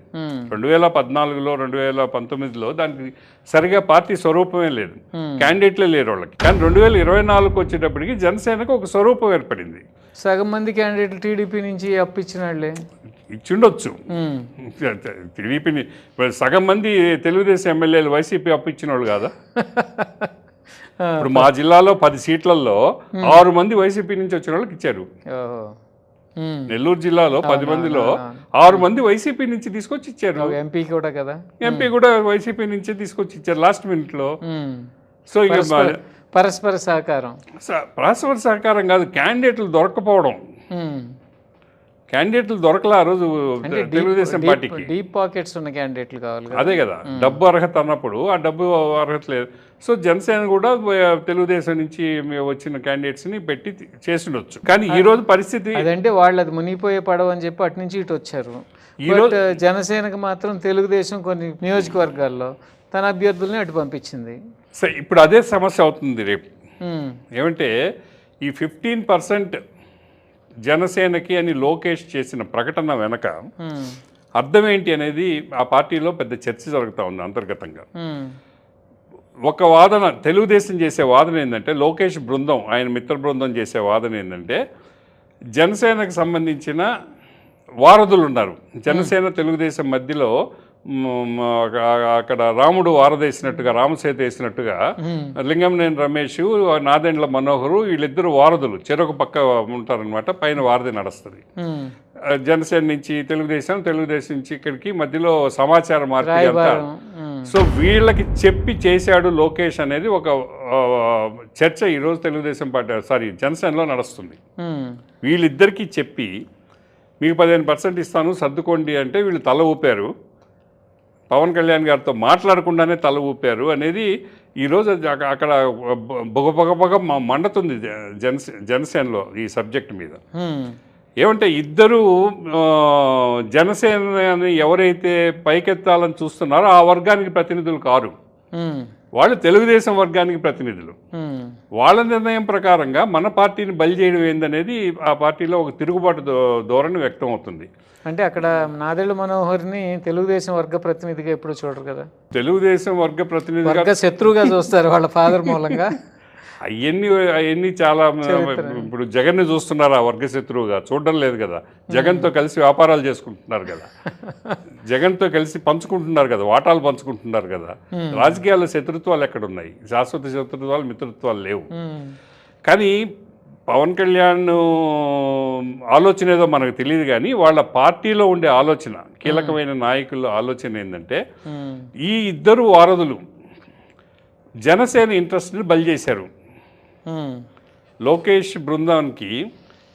2014లో 2019లో దానికి సరిగా పార్టీ స్వరూపమే లేదు, క్యాండిడేట్లే లేరు వాళ్ళకి. కానీ 2024కి వచ్చేటప్పటికి జనసేనకు ఒక స్వరూపం ఏర్పడింది.
సగం మంది క్యాండిడేట్లు టీడీపీ నుంచి అప్పించినాళ్లే,
ఇచ్చిండొచ్చు. టీడీపీని సగం మంది తెలుగుదేశం ఎమ్మెల్యేలు వైసీపీ అప్పించిన వాళ్ళు కాదా? ఇప్పుడు మా జిల్లాలో 10 సీట్లలో 6 మంది వైసీపీ నుంచి వచ్చిన వాళ్ళకి ఇచ్చారు. నెల్లూరు జిల్లాలో 10 మందిలో 6 మంది వైసీపీ నుంచి తీసుకొచ్చి ఇచ్చారు.
ఎంపీ కూడా కదా,
ఎంపీ కూడా వైసీపీ నుంచే తీసుకొచ్చి ఇచ్చారు లాస్ట్ మినిట్లో. సో ఇక
పరస్పర సహకారం,
పరస్పర సహకారం కాదు, క్యాండిడేట్లు దొరకపోవడం. క్యాండిడేట్లు దొరకలే ఆ రోజు తెలుగుదేశం పార్టీకి.
డీప్ పాకెట్స్ ఉన్న క్యాండిడేట్లు కావాలి.
అదే కదా, డబ్బు అర్హత అన్నప్పుడు ఆ డబ్బు అర్హత లేదు. సో జనసేన కూడా తెలుగుదేశం నుంచి వచ్చిన క్యాండిడేట్స్ని పెట్టి చేసిండొచ్చు. కానీ ఈ రోజు పరిస్థితి
అదంటే వాళ్ళు అది మునిగిపోయే పడవ అని చెప్పి అటు నుంచి ఇటు వచ్చారు. ఈరోజు జనసేనకు మాత్రం తెలుగుదేశం కొన్ని నియోజకవర్గాల్లో తన అభ్యర్థుల్ని అటు పంపించింది.
సో ఇప్పుడు అదే సమస్య అవుతుంది రేపు. ఏమంటే ఈ 15% జనసేనకి అని లోకేష్ చేసిన ప్రకటన వెనక అర్థం ఏంటి అనేది ఆ పార్టీలో పెద్ద చర్చ జరుగుతూ ఉంది అంతర్గతంగా. ఒక వాదన తెలుగుదేశం చేసే వాదన ఏంటంటే, లోకేష్ బృందం, ఆయన మిత్ర బృందం చేసే వాదన ఏంటంటే, జనసేనకు సంబంధించిన వారధులు ఉన్నారు. జనసేన తెలుగుదేశం మధ్యలో అక్కడ రాముడు వారధేసినట్టుగా, రామసేతు వేసినట్టుగా లింగంనేని రమేష్, నాదెండ్ల మనోహరు వీళ్ళిద్దరు వారధులు చెరొక పక్క ఉంటారనమాట. పైన వారధి నడుస్తుంది. జనసేన నుంచి తెలుగుదేశం, తెలుగుదేశం నుంచి ఇక్కడికి మధ్యలో సమాచార మార్పిడి అంతా. సో వీళ్ళకి చెప్పి చేశాడు లోకేష్ అనేది ఒక చర్చ ఈరోజు తెలుగుదేశం పార్టీ జనసేనలో నడుస్తుంది. వీళ్ళిద్దరికీ చెప్పి మీకు 15% ఇస్తాను సర్దుకోండి అంటే వీళ్ళు తల ఊపారు. పవన్ కళ్యాణ్ గారితో మాట్లాడకుండానే తల ఊపారు అనేది ఈరోజు అక్కడ బొగ మండుతుంది జనసేనలో ఈ సబ్జెక్ట్ మీద. ఏమంటే ఇద్దరు జనసేనని ఎవరైతే పైకెత్తాలని చూస్తున్నారో ఆ వర్గానికి ప్రతినిధులు కారు, వాళ్ళు తెలుగుదేశం వర్గానికి ప్రతినిధులు. వాళ్ళ నిర్ణయం ప్రకారంగా మన పార్టీని బలి చేయడం ఏందనేది ఆ పార్టీలో ఒక తిరుగుబాటు ధోరణి వ్యక్తం అవుతుంది.
అంటే అక్కడ నాదెండ్ల మనోహర్ని తెలుగుదేశం వర్గ ప్రతినిధిగా ఎప్పుడు చూడరు కదా,
తెలుగుదేశం వర్గ ప్రతినిధిగా
శత్రువుగా చూస్తారు వాళ్ళ ఫాదర్ మూలంగా.
అవన్నీ చాలా ఇప్పుడు జగన్ని చూస్తున్నారు ఆ వర్గ శత్రువుగా, చూడడం లేదు కదా. జగన్తో కలిసి వ్యాపారాలు చేసుకుంటున్నారు కదా, జగన్తో కలిసి పంచుకుంటున్నారు కదా, వాటాలు పంచుకుంటున్నారు కదా. రాజకీయాల్లో శత్రుత్వాలు ఎక్కడున్నాయి? శాశ్వత శత్రుత్వాలు, మిత్రత్వాలు లేవు. కానీ పవన్ కళ్యాణ్ ఆలోచన ఏదో మనకు తెలియదు, కానీ వాళ్ళ పార్టీలో ఉండే ఆలోచన, కీలకమైన నాయకుల ఆలోచన ఏంటంటే, ఈ ఇద్దరు వారధులు జనసేన ఇంట్రెస్ట్ని బలి చేశారు. లోకేష్ బృందానికి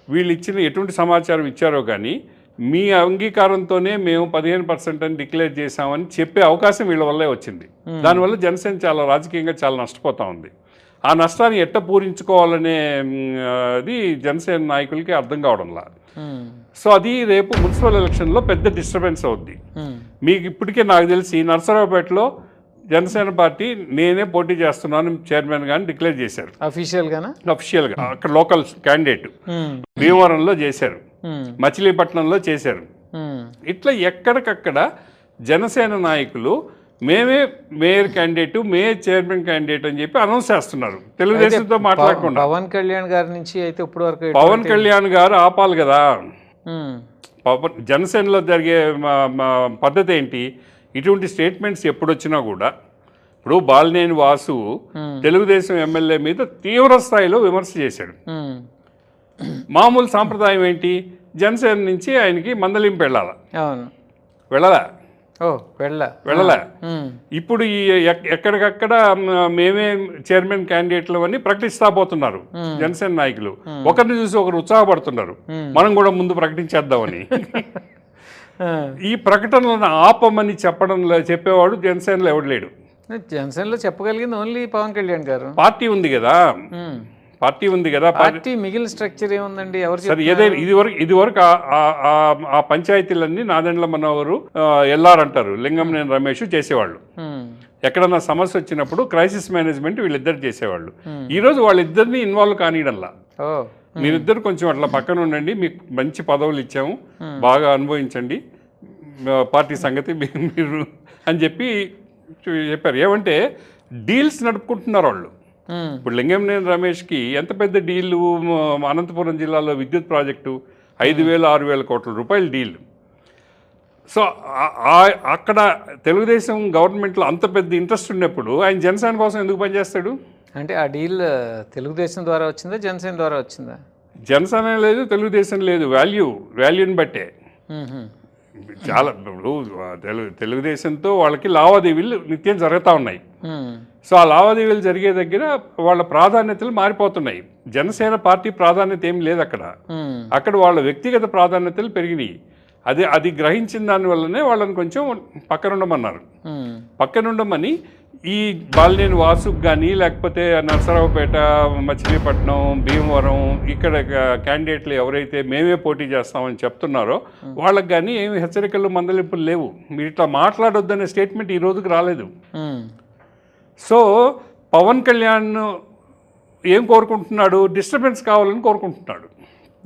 వీళ్ళు ఇచ్చిన ఎటువంటి సమాచారం ఇచ్చారో కానీ, మీ అంగీకారంతోనే మేము 15% అని డిక్లేర్ చేశామని చెప్పే అవకాశం వీళ్ళ వల్లే వచ్చింది. దానివల్ల జనసేన చాలా రాజకీయంగా చాలా నష్టపోతూ ఉంది. ఆ నష్టాన్ని ఎట్ట పూరించుకోవాలనేది జనసేన నాయకులకి అర్థం కావడంలా. సో అది రేపు మున్సిపల్ ఎలక్షన్లో పెద్ద డిస్టర్బెన్స్ అవుద్ది. మీకు ఇప్పటికే నాకు తెలిసి నర్సరావుపేటలో జనసేన పార్టీ నేనే పోటీ చేస్తున్నాను చైర్మన్ గాని డిక్లేర్ చేశారు అఫీషియల్గా. అక్కడ లోకల్ క్యాండిడేట్ భీమవరంలో చేశారు, మచిలీపట్నంలో చేశారు. ఇట్లా ఎక్కడికక్కడ జనసేన నాయకులు మేమే mayor candidate, mayor chairman candidate అని చెప్పి అనౌన్స్ చేస్తున్నారు తెలుగుదేశంతో మాట్లాడకుండా.
పవన్ కళ్యాణ్ గారి నుంచి అయితే ఇప్పుడు వరకు
పవన్ కళ్యాణ్ గారు ఆపాలి కదా. జనసేనలో జరిగే పద్ధతి ఏంటి? ఇటువంటి స్టేట్మెంట్స్ ఎప్పుడు వచ్చినా కూడా, ఇప్పుడు బాలినేని వాసు తెలుగుదేశం ఎమ్మెల్యే మీద తీవ్ర స్థాయిలో విమర్శ చేశాడు. మామూలు సాంప్రదాయం ఏంటి? జనసేన నుంచి ఆయనకి మందలింపు వెళ్ళాలా? వెళ్ళలే. ఇప్పుడు ఈ ఎక్కడికక్కడ మేమే చైర్మన్ క్యాండిడేట్లు అని ప్రకటిస్తా పోతున్నారు జనసేన నాయకులు. ఒకరిని చూసి ఒకరు ఉత్సాహపడుతున్నారు, మనం కూడా ముందు ప్రకటించేద్దామని. ఈ ప్రకటనలను ఆపమని చెప్పేవాడు జనసేనలో ఎవడు లేడు.
జనసేనలో చెప్పగలిగింది ఓన్లీ పవన్ కళ్యాణ్ గారు.
పార్టీ ఉంది కదా, పార్టీ ఉంది కదా.
పార్టీ మిగిలిన స్ట్రక్చర్ ఏముందండి? ఎవరు
సరే, ఏదైనా ఇదివరకు ఆ పంచాయతీలన్నీ నాదెండ్ల మనోహరు, ఎల్ఆర్ అంటారు, లింగంనేని రమేష్ చేసేవాళ్ళు. ఎక్కడన్నా సమస్య వచ్చినప్పుడు క్రైసిస్ మేనేజ్మెంట్ వీళ్ళిద్దరు చేసేవాళ్ళు. ఈరోజు వాళ్ళిద్దరిని ఇన్వాల్వ్ కానీయడంలా. మీరిద్దరు కొంచెం అట్లా పక్కన ఉండండి, మీకు మంచి పదవులు ఇచ్చాము, బాగా అనుభవించండి, పార్టీ సంగతి మీరు అని చెప్పారు. ఏమంటే డీల్స్ నడుపుకుంటున్నారు వాళ్ళు. ఇప్పుడు లింగంనేని రమేష్కి ఎంత పెద్ద డీల్, అనంతపురం జిల్లాలో విద్యుత్ ప్రాజెక్టు 5,000-6,000 కోట్ల రూపాయల డీల్. సో అక్కడ తెలుగుదేశం గవర్నమెంట్లో అంత పెద్ద ఇంట్రెస్ట్ ఉన్నప్పుడు ఆయన జనసేన కోసం ఎందుకు పనిచేస్తాడు?
అంటే ఆ డీల్ తెలుగుదేశం ద్వారా వచ్చిందా, జనసేన ద్వారా వచ్చిందా?
జనసేన లేదు, తెలుగుదేశం లేదు, వాల్యూని బట్టే. చాలా ఇప్పుడు తెలుగుదేశంతో వాళ్ళకి లావాదేవీలు నిత్యం జరుగుతూ ఉన్నాయి. సో ఆ లావాదేవీలు జరిగే దగ్గర వాళ్ళ ప్రాధాన్యతలు మారిపోతున్నాయి. జనసేన పార్టీ ప్రాధాన్యత ఏం లేదు అక్కడ వాళ్ళ వ్యక్తిగత ప్రాధాన్యతలు పెరిగినాయి. అది గ్రహించిన దానివల్లనే వాళ్ళని కొంచెం పక్కనుండమన్నారు. పక్కనుండమని ఈ బాలినేని వాసుకు కానీ, లేకపోతే నరసరావుపేట, మచిలీపట్నం, భీమవరం ఇక్కడ క్యాండిడేట్లు ఎవరైతే మేమే పోటీ చేస్తామని చెప్తున్నారో వాళ్ళకి కానీ ఏమి హెచ్చరికలు, మందలింపులు లేవు. మీరు ఇట్లా మాట్లాడొద్దనే స్టేట్మెంట్ ఈ రోజుకి రాలేదు. సో పవన్ కళ్యాణ్ ఏం కోరుకుంటున్నాడు? డిస్టర్బెన్స్ కావాలని కోరుకుంటున్నాడు.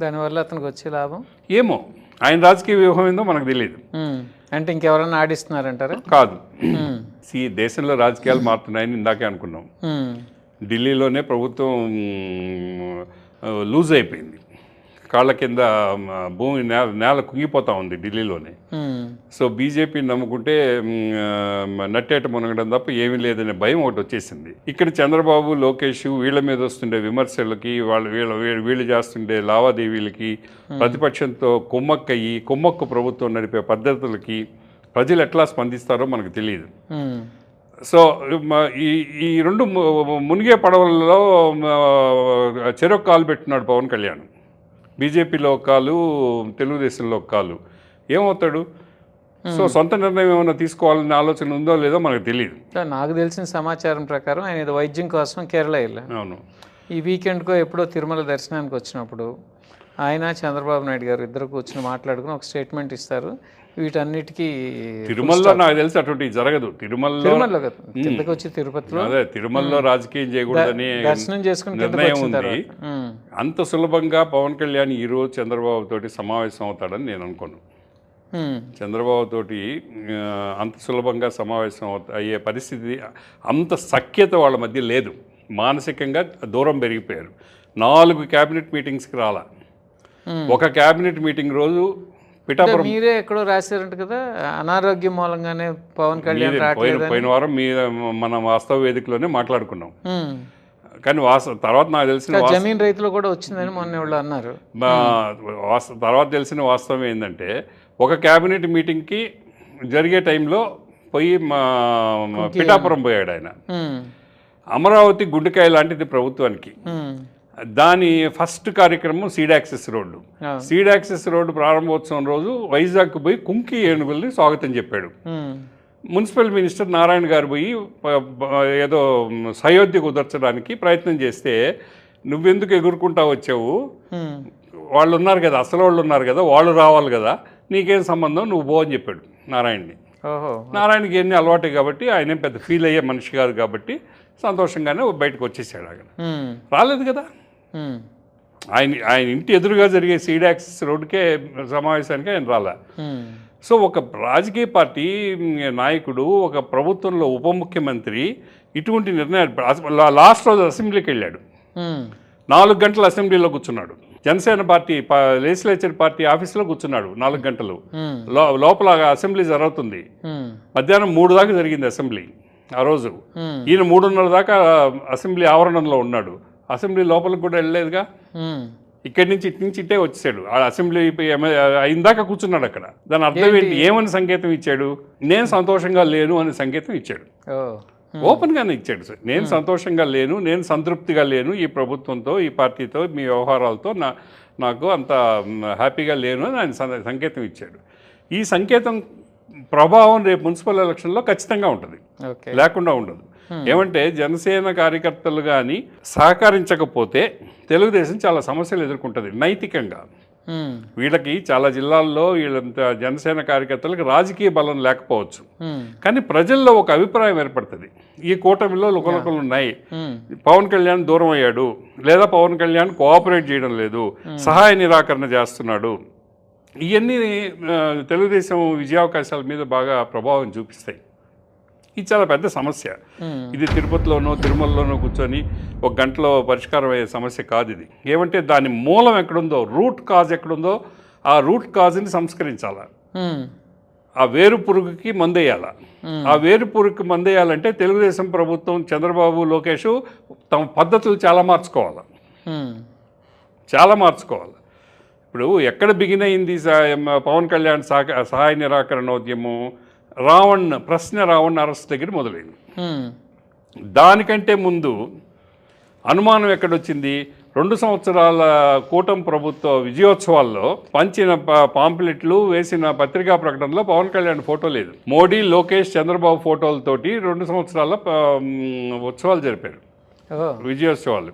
దానివల్ల అతనికి వచ్చే లాభం
ఏమో, ఆయన రాజకీయ వ్యూహం ఏందో మనకు తెలియదు.
అంటే ఇంకెవరన్నా ఆడిస్తున్నారంటారా?
కాదు, దేశంలో రాజకీయాలు మారుతున్నాయని ఇందాకే అనుకున్నాం. ఢిల్లీలోనే ప్రభుత్వం లూజ్ అయిపోయింది, కాళ్ళ కింద భూమి నేల కుంగిపోతూ ఉంది ఢిల్లీలోనే. సో బీజేపీని నమ్ముకుంటే నట్టేట మునగడం తప్ప ఏమీ లేదనే భయం ఒకటి వచ్చేసింది. ఇక్కడ చంద్రబాబు, లోకేష్ వీళ్ళ మీద వస్తుండే విమర్శలకి, వీళ్ళు చేస్తుండే లావాదేవీలకి, ప్రతిపక్షంతో కుమ్మక్కు ప్రభుత్వం నడిపే పద్ధతులకి ప్రజలు ఎట్లా స్పందిస్తారో మనకు తెలియదు. సో ఈ రెండు మునిగే పడవలలో చెరొక కాలు పెట్టినాడు పవన్ కళ్యాణ్. బీజేపీలో ఒక కాలు, తెలుగుదేశంలో ఒక కాలు. ఏమవుతాడు? సో సొంత నిర్ణయం ఏమైనా తీసుకోవాలనే ఆలోచన ఉందో లేదో మనకు తెలియదు.
నాకు తెలిసిన సమాచారం ప్రకారం ఆయన వైద్యం కోసం కేరళ వెళ్ళారు.
అవును,
ఈ వీకెండ్కో ఎప్పుడో తిరుమల దర్శనానికి వచ్చినప్పుడు ఆయన, చంద్రబాబు నాయుడు గారు ఇద్దరు కూర్చొని మాట్లాడుకుని ఒక స్టేట్మెంట్ ఇస్తారు. వీటన్నిటికీ
తిరుమలలో నాకు తెలిసి అటువంటి జరగదు. తిరుమలలో
కిందకి వచ్చి తిరుపతిలో,
అదే తిరుమలలో రాజకీయం చేయకూడదని
దర్శనం చేసుకుని
నిర్ణయం ఉంది. అంత సులభంగా పవన్ కళ్యాణ్ ఈరోజు చంద్రబాబు తోటి సమావేశం అవుతాడని నేను అనుకోను. చంద్రబాబు తోటి అంత సులభంగా సమావేశం అయ్యే పరిస్థితి, అంత సఖ్యత వాళ్ళ మధ్య లేదు. మానసికంగా దూరం పెరిగిపోయారు. 4 క్యాబినెట్ మీటింగ్స్కి రాలా. ఒక క్యాబినెట్ మీటింగ్ రోజు పిఠాపురం,
మీరే ఎక్కడో రాశారంట కదా, అనారోగ్యం మూలంగానే పవన్ కళ్యాణ్
పోయిన వారం మన వాస్తవ వేదికలోనే మాట్లాడుకున్నాం. కానీ తర్వాత నాకు తెలిసిన
జమీన్ రైతులు కూడా వచ్చిందని మొన్న వాళ్ళు అన్నారు.
తర్వాత తెలిసిన వాస్తవం ఏంటంటే, ఒక క్యాబినెట్ మీటింగ్కి జరిగే టైంలో పోయి పిఠాపురం పోయాడు ఆయన. అమరావతి గుండెకాయ లాంటిది ప్రభుత్వానికి. దాని ఫస్ట్ కార్యక్రమం seed access road. Seed access road ప్రారంభోత్సవం రోజు వైజాగ్కి పోయి కుంకి ఏనుగుల్ని స్వాగతం చెప్పాడు. మున్సిపల్ మినిస్టర్ నారాయణ గారు పోయి ఏదో సయోధ్య కుదర్చడానికి ప్రయత్నం చేస్తే, నువ్వెందుకు ఎగురుకుంటా వచ్చావు, వాళ్ళు ఉన్నారు కదా, అసలు వాళ్ళు ఉన్నారు కదా, వాళ్ళు రావాలి కదా, నీకేం సంబంధం, నువ్వు పో అని చెప్పాడు నారాయణని. నారాయణకి ఎన్ని అలవాటు కాబట్టి ఆయన పెద్ద ఫీల్ అయ్యే మనిషి కాదు కాబట్టి సంతోషంగానే బయటకు వచ్చేసాడు. ఆయన రాలేదు కదా. ఆయన ఇంటి ఎదురుగా జరిగే సీడ్ యాక్సెస్ రోడ్డుకే సమావేశానికి ఆయన రాలే. సో ఒక రాజకీయ పార్టీ నాయకుడు, ఒక ప్రభుత్వంలో ఉప ముఖ్యమంత్రి ఇటువంటి నిర్ణయాలు, లాస్ట్ రోజు అసెంబ్లీకి వెళ్ళాడు, 4 గంటలు అసెంబ్లీలో కూర్చున్నాడు. జనసేన పార్టీ లెజిస్లేచర్ పార్టీ ఆఫీసులో కూర్చున్నాడు 4 గంటలు. లోపల అసెంబ్లీ జరుగుతుంది. మధ్యాహ్నం 3 దాకా జరిగింది అసెంబ్లీ ఆ రోజు. ఈయన 3:30 దాకా అసెంబ్లీ ఆవరణంలో ఉన్నాడు. అసెంబ్లీ లోపలికి కూడా వెళ్ళలేదుగా. ఇక్కడి నుంచి ఇట్టే వచ్చేసాడు. ఆ అసెంబ్లీ అయిందాక కూర్చున్నాడు అక్కడ. దాని అర్థం ఏంటి? ఏమని సంకేతం ఇచ్చాడు? నేను సంతోషంగా లేను అనే సంకేతం ఇచ్చాడు. ఓపెన్గానే ఇచ్చాడు. సార్, నేను సంతోషంగా లేను, నేను సంతృప్తిగా లేను ఈ ప్రభుత్వంతో, ఈ పార్టీతో, మీ వ్యవహారాలతో నాకు అంత హ్యాపీగా లేను అని ఆయన సంకేతం ఇచ్చాడు. ఈ సంకేతం ప్రభావం రేపు మున్సిపల్ ఎలక్షన్లో ఖచ్చితంగా ఉంటుంది,
ఓకే.
లేకుండా ఉండదు. ఏమంటే జనసేన కార్యకర్తలు కానీ సహకరించకపోతే తెలుగుదేశం చాలా సమస్యలు ఎదుర్కొంటుంది నైతికంగా. వీళ్ళకి చాలా జిల్లాల్లో వీళ్ళంత జనసేన కార్యకర్తలకు రాజకీయ బలం లేకపోవచ్చు, కానీ ప్రజల్లో ఒక అభిప్రాయం ఏర్పడుతుంది, ఈ కూటమిలో లుకలుకలు ఉన్నాయి, పవన్ కళ్యాణ్ దూరం అయ్యాడు, లేదా పవన్ కళ్యాణ్ కోఆపరేట్ చేయడం లేదు, సహాయ నిరాకరణ చేస్తున్నాడు. ఇవన్నీ తెలుగుదేశం విజయావకాశాల మీద బాగా ప్రభావం చూపిస్తాయి. ఇది చాలా పెద్ద సమస్య. ఇది తిరుపతిలోనో తిరుమలలోనో కూర్చొని ఒక గంటలో పరిష్కారం అయ్యే సమస్య కాదు ఇది. ఏమంటే దాని మూలం ఎక్కడుందో, రూట్ కాజ్ ఎక్కడుందో ఆ రూట్ కాజ్ని సంస్కరించాల. ఆ వేరు పురుగుకి మందేయాల. ఆ వేరు పురుగుకి మందేయాలంటే తెలుగుదేశం ప్రభుత్వం, చంద్రబాబు, లోకేష్ తమ పద్ధతులు చాలా మార్చుకోవాలి. ఇప్పుడు ఎక్కడ బిగిన్ అయింది పవన్ కళ్యాణ్ సహాయ నిరాకరణోద్యమం? ప్రశ్న రావణ్ అరెస్ట్ దగ్గర మొదలైంది. దానికంటే ముందు అనుమానం ఎక్కడొచ్చింది? 2 సంవత్సరాల కూటమి ప్రభుత్వ విజయోత్సవాల్లో పంచిన పాంప్లెట్లు, వేసిన పత్రికా ప్రకటనలో పవన్ కళ్యాణ్ ఫోటో లేదు. మోడీ, లోకేష్, చంద్రబాబు ఫోటోలతోటి 2 సంవత్సరాల ఉత్సవాలు జరిపారు, విజయోత్సవాలు.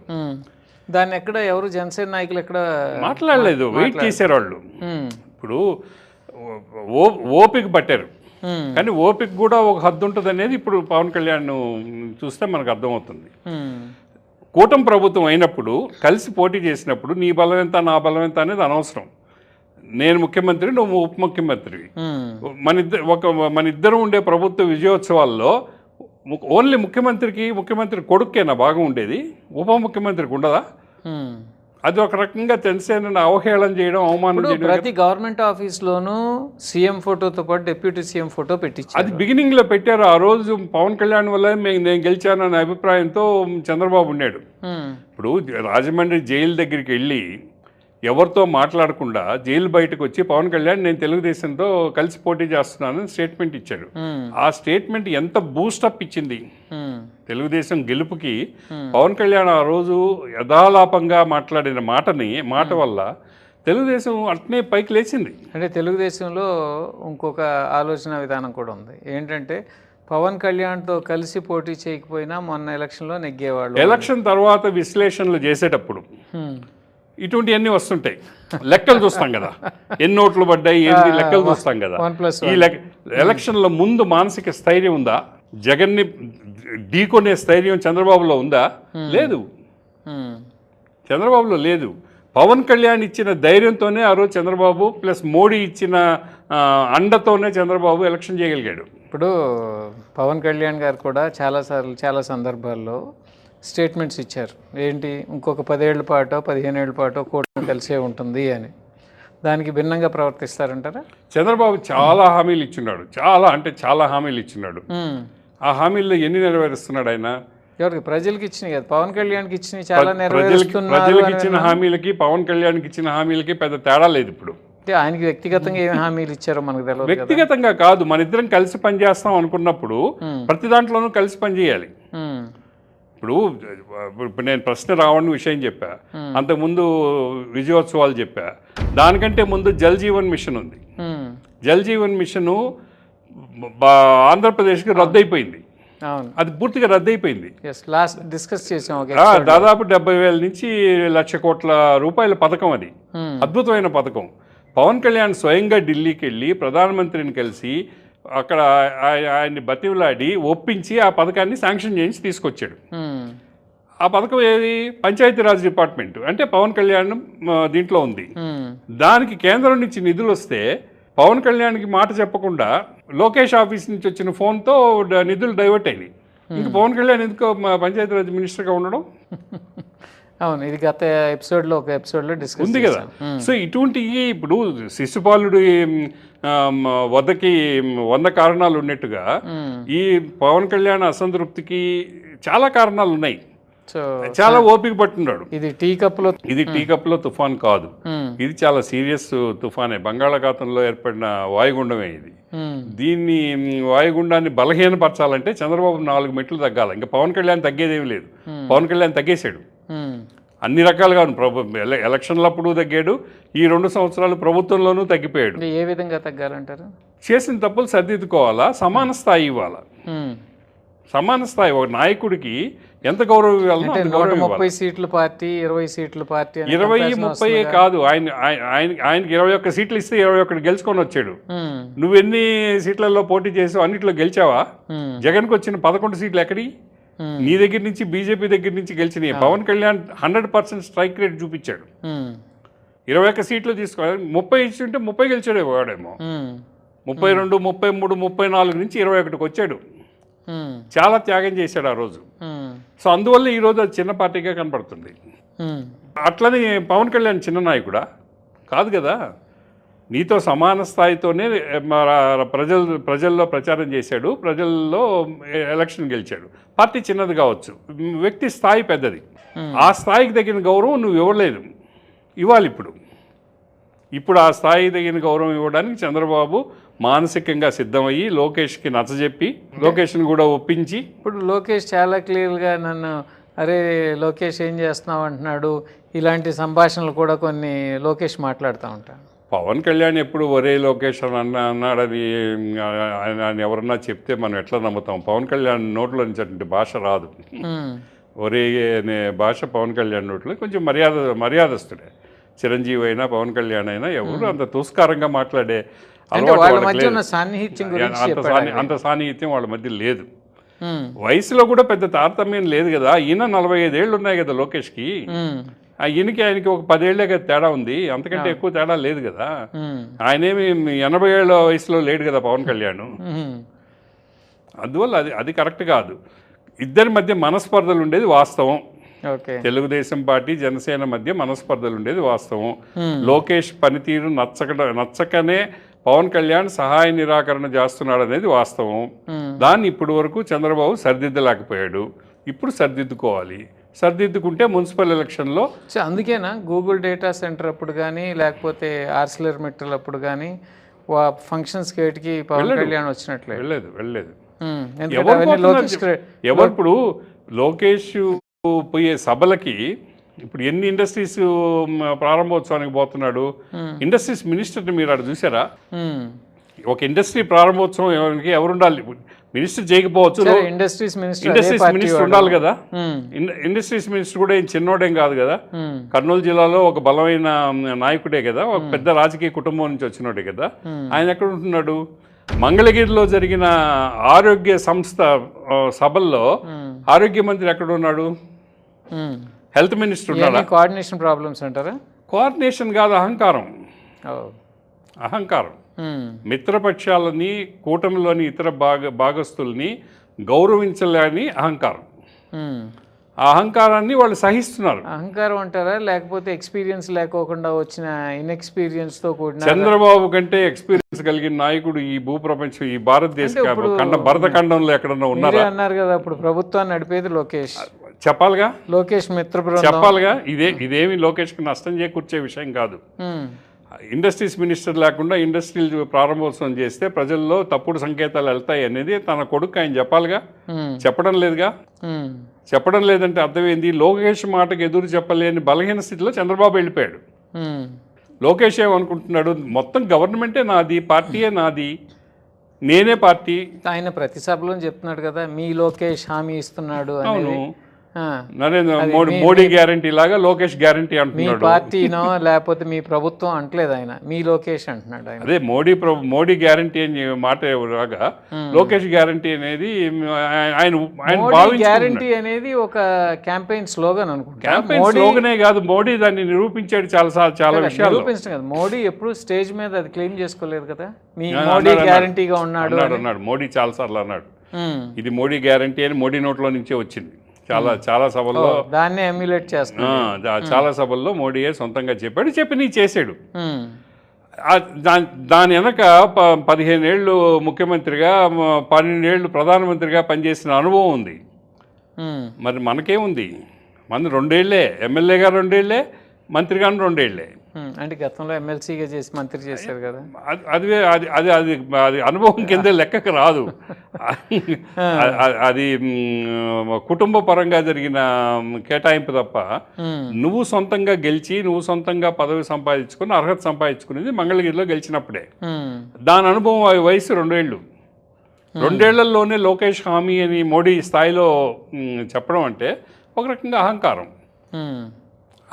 దాన్ని ఎక్కడ ఎవరు జనసేన నాయకులు ఎక్కడ
మాట్లాడలేదు, వెయిట్ చేశారు వాళ్ళు. ఇప్పుడు ఓపిక పట్టారు, కానీ ఓపిక కూడా ఒక హద్దు ఉంటుంది అనేది ఇప్పుడు పవన్ కళ్యాణ్ చూస్తే మనకు అర్థమవుతుంది. కూటమి ప్రభుత్వం అయినప్పుడు, కలిసి పోటీ చేసినప్పుడు నీ బలం ఎంత, నా బలం ఎంత అనేది అనవసరం. నేను ముఖ్యమంత్రి, నువ్వు ఉప ముఖ్యమంత్రివి. మన ఇద్దరం ఉండే ప్రభుత్వ విజయోత్సవాల్లో ఓన్లీ ముఖ్యమంత్రి కొడుకేనా బాగా ఉండేది? ఉప ముఖ్యమంత్రికి ఉండదా? అది ఒక రకంగా జనసేనని అవహేళన చేయడం, అవమానం చేయడం.
ప్రతి గవర్నమెంట్ ఆఫీస్లోనూ సీఎం ఫోటోతో పాటు డిప్యూటీ సీఎం ఫోటో పెట్టించారు.
అది బిగినింగ్లో పెట్టారు. ఆ రోజు పవన్ కళ్యాణ్ వల్ల నేను గెలిచాననే అభిప్రాయంతో చంద్రబాబు ఉన్నాడు. ఇప్పుడు రాజమండ్రి జైలు దగ్గరికి వెళ్ళి ఎవరితో మాట్లాడకుండా జైలు బయటకు వచ్చి పవన్ కళ్యాణ్ నేను తెలుగుదేశంతో కలిసి పోటీ చేస్తున్నానని స్టేట్మెంట్ ఇచ్చాడు. ఆ స్టేట్మెంట్ ఎంత బూస్టప్ ఇచ్చింది తెలుగుదేశం గెలుపుకి. పవన్ కళ్యాణ్ ఆ రోజు యథాలాపంగా మాట్లాడిన మాట వల్ల తెలుగుదేశం అట్నే పైకి లేచింది.
అంటే తెలుగుదేశంలో ఇంకొక ఆలోచన విధానం కూడా ఉంది. ఏంటంటే పవన్ కళ్యాణ్తో కలిసి పోటీ చేయకపోయినా మొన్న ఎలక్షన్లో నెగ్గేవాళ్ళు.
ఎలక్షన్ తర్వాత విశ్లేషణలు చేసేటప్పుడు ఇటువంటివన్నీ వస్తుంటాయి. లెక్కలు చూస్తాం కదా, ఎన్ని ఓట్లు పడ్డాయి ఏంటి లెక్కలు చూస్తాం కదా. ఈ ఎలక్షన్ల ముందు మానసిక స్థైర్యం ఉందా? జగన్ని ఢీకొనే స్థైర్యం చంద్రబాబులో ఉందా? లేదు, చంద్రబాబులో లేదు. పవన్ కళ్యాణ్ ఇచ్చిన ధైర్యంతోనే ఆ రోజు చంద్రబాబు ప్లస్ మోడీ ఇచ్చిన అండతోనే చంద్రబాబు ఎలక్షన్ చేయగలిగాడు.
ఇప్పుడు పవన్ కళ్యాణ్ గారు కూడా చాలా సందర్భాల్లో స్టేట్మెంట్స్ ఇచ్చారు. ఏంటి, ఇంకొక 10 ఏళ్ల పాటో 15 ఏళ్ల పాటో కూటమి కలిసే ఉంటుంది అని. దానికి భిన్నంగా ప్రవర్తిస్తారంటారా?
చంద్రబాబు చాలా హామీలు ఇచ్చున్నాడు, చాలా హామీలు ఇచ్చున్నాడు. ఆ హామీల్లో ఎన్ని నెరవేరుస్తున్నాడు ఆయన?
ఎవరికి? ప్రజలకు ఇచ్చినాయి కదా. పవన్ కళ్యాణ్కి ఇచ్చినాయి చాలా నెరవేరుస్తున్నారు.
ప్రజలకు ఇచ్చిన హామీలకి పవన్ కళ్యాణ్కి ఇచ్చిన హామీలకి పెద్ద తేడా లేదు. ఇప్పుడు
అంటే ఆయనకి వ్యక్తిగతంగా ఏమి హామీలు ఇచ్చారో మనకు తెలియదు.
వ్యక్తిగతంగా కాదు, మన ఇద్దరం కలిసి పనిచేస్తాం అనుకున్నప్పుడు ప్రతి దాంట్లోనూ కలిసి పనిచేయాలి. ఇప్పుడు నేను ప్రశ్న రావణ్ విషయం చెప్పా, అంతకుముందు విజయోత్సవాలు చెప్పా. దానికంటే ముందు జల్ జీవన్ మిషన్ ఉంది. జల్ జీవన్ మిషను ఆంధ్రప్రదేశ్కి రద్దయిపోయింది. అది పూర్తిగా రద్దయిపోయింది.
డిస్కస్ చేసాం.
దాదాపు 70,000 నుంచి 1,00,000 కోట్ల రూపాయల పథకం. అది అద్భుతమైన పథకం. పవన్ కళ్యాణ్ స్వయంగా ఢిల్లీకి వెళ్ళి ప్రధానమంత్రిని కలిసి అక్కడ ఆయన్ని బతిమలాడి ఒప్పించి ఆ పథకాన్ని శాంక్షన్ చేయించి తీసుకొచ్చాడు. ఆ పథకం ఏది? పంచాయతీరాజ్ డిపార్ట్మెంట్, అంటే పవన్ కళ్యాణ్ దీంట్లో ఉంది. దానికి కేంద్రం నుంచి నిధులు వస్తే పవన్ కళ్యాణ్కి మాట చెప్పకుండా లోకేష్ ఆఫీస్ నుంచి వచ్చిన ఫోన్తో నిధులు డైవర్ట్ అయినాయి. ఇంకా పవన్ కళ్యాణ్ ఎందుకో పంచాయతీరాజ్ మినిస్టర్గా ఉండడం?
అవును, ఇది గత ఎపిసోడ్లో డిస్కస్
ఉంది కదా. సో ఇటువంటివి ఇప్పుడు శిశుపాలుడి వద్దకి 100 కారణాలు ఉన్నట్టుగా ఈ పవన్ కళ్యాణ్ అసంతృప్తికి చాలా కారణాలు ఉన్నాయి. చాలా ఓపిక పట్టున్నాడు.
ఇది టీ కప్లో
తుఫాన్ కాదు, ఇది చాలా సీరియస్ తుఫానే. బంగాళాఖాతంలో ఏర్పడిన వాయుగుండమే ఇది. దీన్ని వాయుగుండాన్ని బలహీనపరచాలంటే చంద్రబాబు 4 మెట్లు తగ్గాలి. ఇంకా పవన్ కళ్యాణ్ తగ్గేదేమీ లేదు. పవన్ కళ్యాణ్ తగ్గేశాడు. అన్ని రకాలుగా ఎలక్షన్లప్పుడు తగ్గాడు, ఈ 2 సంవత్సరాలు ప్రభుత్వంలోనూ తగ్గిపోయాడు.
అంటే ఏ విధంగా తగ్గాలంటారు?
చేసిన తప్పులు సర్దిద్దుకోవాలా, సమాన స్థాయి ఇవ్వాలా.
ఉమ్.
సమాన స్థాయి ఒక నాయకుడికి ఎంత గౌరవం ఇవ్వాలనో
అంటే
అంత గౌరవం
130
ఇవ్వాలి.
సీట్ల పార్టీ 20 సీట్ల పార్టీ అని
20,
comparison
30
వస్తుందిగా.
కాదు, ఆయనకి 21 సీట్లు ఇస్తే 21 గెలుచుకొని వచ్చాడు.
ఉమ్.
నువ్వెన్ని సీట్లలో పోటీ చేసావు, అన్నిట్లో గెలిచావా?
ఉమ్.
జగన్కి వచ్చిన 11 సీట్లు ఎక్కడి?
ఉమ్.
నీ దగ్గర నుంచి, బీజేపీ దగ్గర నుంచి గెలిచినాయి. పవన్ కళ్యాణ్ 100% స్ట్రైక్ రేట్ చూపించాడు.
ఉమ్.
21 సీట్లు తీసుకోవాలి, 30 ఇచ్చుంటే 30 గెలిచాడు వాడేమో.
ఉమ్.
32, 33, 34 నుంచి 21కి వచ్చాడు.
ఉమ్.
చాలా త్యాగం చేశాడు ఆ రోజు.
ఉమ్.
సో అందువల్ల ఈరోజు అది చిన్న పార్టీగా కనపడుతుంది.
ఉమ్.
అట్లని పవన్ కళ్యాణ్ చిన్న నాయకుడా? కాదు కదా. నీతో సమాన స్థాయితోనే ప్రజల్లో ప్రచారం చేశాడు, ప్రజల్లో ఎలక్షన్ గెలిచాడు. పార్టీ చిన్నది కావచ్చు, వ్యక్తి స్థాయి పెద్దది. ఆ స్థాయికి తగిన గౌరవం నువ్వు ఇవ్వలేదు, ఇవ్వాలి. ఇప్పుడు ఆ స్థాయి తగిన గౌరవం ఇవ్వడానికి చంద్రబాబు మానసికంగా సిద్ధమయ్యి లోకేష్కి నచ్చజెప్పి, లోకేష్ని కూడా ఒప్పించి.
ఇప్పుడు లోకేష్ చాలా క్లియర్గా నన్ను అరే లోకేష్ ఏం చేస్తున్నావు అంటున్నాడు, ఇలాంటి సంభాషణలు కూడా కొన్ని లోకేష్ మాట్లాడుతూ ఉంటాను.
పవన్ కళ్యాణ్ ఎప్పుడు ఒరే లోకేష్ అని అన్నాడని ఆయన ఎవరన్నా చెప్తే మనం ఎట్లా నమ్ముతాం? పవన్ కళ్యాణ్ నోట్లో నుంచి భాష రాదు. ఒరే అనే భాష పవన్ కళ్యాణ్ నోట్లో కొంచెం మర్యాదస్తుడే. చిరంజీవి అయినా పవన్ కళ్యాణ్ అయినా ఎవరు అంత తుస్కారంగా మాట్లాడే అంత సాన్నిహిత్యం వాళ్ళ మధ్య లేదు. వయసులో కూడా పెద్ద తారతమ్యం లేదు కదా. ఈయన 45 ఏళ్ళు ఉన్నాయి కదా లోకేష్కి. ఆయనకి ఒక 10 ఏళ్లే కదా తేడా ఉంది, అంతకంటే ఎక్కువ తేడా లేదు కదా. ఆయనేమి 80 ఏళ్ళ వయసులో లేడు కదా పవన్ కళ్యాణ్. అందువల్ల అది కరెక్ట్ కాదు. ఇద్దరి మధ్య మనస్పర్ధలు ఉండేది వాస్తవం. తెలుగుదేశం పార్టీ జనసేన మధ్య మనస్పర్ధలు ఉండేది వాస్తవం. లోకేష్ పనితీరు నచ్చకనే పవన్ కళ్యాణ్ సహాయ నిరాకరణ చేస్తున్నాడు అనేది వాస్తవం. దాన్ని ఇప్పటి వరకు చంద్రబాబు సరిదిద్దలేకపోయాడు. ఇప్పుడు సరిదిద్దుకోవాలి. సరిదిద్దుకుంటే మున్సిపల్ ఎలక్షన్లో.
అందుకేనా గూగుల్ డేటా సెంటర్ అప్పుడు కానీ, లేకపోతే ఆర్సిలర్ మెటల్ అప్పుడు కానీ ఫంక్షన్స్ కేటికి పవన్ కళ్యాణ్ వచ్చినట్లే వెళ్ళలేదు.
ఎవరు లోకేష్ పోయే సభలకి ఇప్పుడు ఎన్ని ఇండస్ట్రీస్ ప్రారంభోత్సవానికి పోతున్నాడు? ఇండస్ట్రీస్ మినిస్టర్ని మీరు అక్కడ చూసారా? ఒక ఇండస్ట్రీ ప్రారంభోత్సవం ఎవరు ఉండాలి? మినిస్టర్ చేయకపోవచ్చు, ఇండస్ట్రీస్ మినిస్టర్ ఉండాలి కదా. ఇండస్ట్రీస్ మినిస్టర్ కూడా ఏం చిన్నోడేం కాదు కదా. కర్నూలు జిల్లాలో ఒక బలమైన నాయకుడే కదా, ఒక పెద్ద రాజకీయ కుటుంబం నుంచి వచ్చినోడే కదా. ఆయన ఎక్కడ ఉంటున్నాడు? మంగళగిరిలో జరిగిన ఆరోగ్య సంస్థ సభల్లో ఆరోగ్య మంత్రి ఎక్కడ ఉన్నాడు? హెల్త్ మినిస్టర్ ఉన్నాడా?
కోఆర్డినేషన్ ప్రాబ్లమ్స్ అంటారా?
కోఆర్డినేషన్ కాదు, అహంకారం. మిత్రపక్షాలని, కూటమిలోని ఇతర భాగస్తుల్ని గౌరవించలేని అహంకారం. ఆ అహంకారాన్ని వాళ్ళు సహిస్తున్నారు.
అహంకారం అంటారా, లేకపోతే ఎక్స్పీరియన్స్ లేకోకుండా వచ్చిన ఇన్ఎక్స్పీరియన్స్తో కూడిన?
చంద్రబాబు కంటే ఎక్స్పీరియన్స్ కలిగిన నాయకుడు ఈ భూప్రపంచం, ఈ భారతదేశ భరతఖండంలో ఎక్కడన్నా ఉన్నారా?
అన్నారు కదా, ఇప్పుడు ప్రభుత్వాన్ని నడిపేది లోకేష్.
చెప్పాలిగా,
లోకేష్ మిత్ర
చెప్పాలిగా. ఇదేమి లోకేష్కి నష్టం చేకూర్చే విషయం కాదు. ఇండస్ట్రీస్ మినిస్టర్ లేకుండా ఇండస్ట్రీలు ప్రారంభోత్సవం చేస్తే ప్రజల్లో తప్పుడు సంకేతాలు వెళ్తాయి అనేది తన కొడుకు ఆయన చెప్పాలిగా. చెప్పడం లేదుగా. చెప్పడం లేదంటే అర్థమైంది, లోకేష్ మాటకు ఎదురు చెప్పలేని బలహీన స్థితిలో చంద్రబాబు వెళ్ళిపోయాడు. లోకేష్ ఏమనుకుంటున్నాడు? మొత్తం గవర్నమెంటే నాది, పార్టీయే నాది, నేనే పార్టీ.
ఆయన ప్రతి సభలో చెప్తున్నాడు కదా, మీ లోకేష్ హామీ ఇస్తున్నాడు.
అవును, నరేంద్ర మోడీ గ్యారంటీ లాగా లోకేష్ గ్యారంటీ అంటున్నాడు.
మీ పార్టీనో లేకపోతే మీ ప్రభుత్వం అంటలేదు ఆయన, మీ లోకేష్ అంటున్నాడు ఆయన.
అదే మోడీ గ్యారంటీ అని మాట లాగా లోకేష్ గ్యారంటీ అనేది
గ్యారంటీ అనేది ఒక క్యాంపెయిన్ స్లోగన్ అనుకుంటా.
క్యాంపెయిన్ స్లోగనే కాదు, మోడీ దాన్ని నిరూపించాడు చాలా విషయాలు.
నిరూపించడం కదా, మోడీ ఎప్పుడు స్టేజ్ మీద అది క్లెయిమ్ చేసుకోలేదు కదా, మీ మోడీ గ్యారంటీగా ఉన్నాడు.
మోడీ చాలా సార్లు అన్నాడు ఇది మోడీ గ్యారంటీ అని. మోడీ నోట్లో నుంచే వచ్చింది. చాలా సభల్లో
దాన్ని ఎమ్యులేట్ చేస్తున్నాడు.
చాలా సభల్లో మోడీయే సొంతంగా చెప్పి నీ చేసాడు. దాని వెనక 15 ఏళ్ళు ముఖ్యమంత్రిగా, 12 ఏళ్ళు ప్రధానమంత్రిగా పనిచేసిన అనుభవం ఉంది. మరి మనకేముంది? మన 2 ఏళ్లే, ఎమ్మెల్యేగా 2 ఏళ్లే, మంత్రిగా 2 ఏళ్లే.
అంటే గతంలో ఎమ్మెల్సీగా చేసి మంత్రి చేశారు కదా.
అది అది అది అది అది అనుభవం కింద లెక్కకు రాదు. అది కుటుంబ పరంగా జరిగిన కేటాయింపు తప్ప, నువ్వు సొంతంగా గెలిచి నువ్వు సొంతంగా పదవి సంపాదించుకుని అర్హత సంపాదించుకునేది మంగళగిరిలో గెలిచినప్పుడే. దాని అనుభవం వయసు 2 ఏళ్ళు. 2 ఏళ్లలోనే లోకేష్ హామీ అని మోడీ స్థాయిలో చెప్పడం అంటే ఒక రకంగా అహంకారం.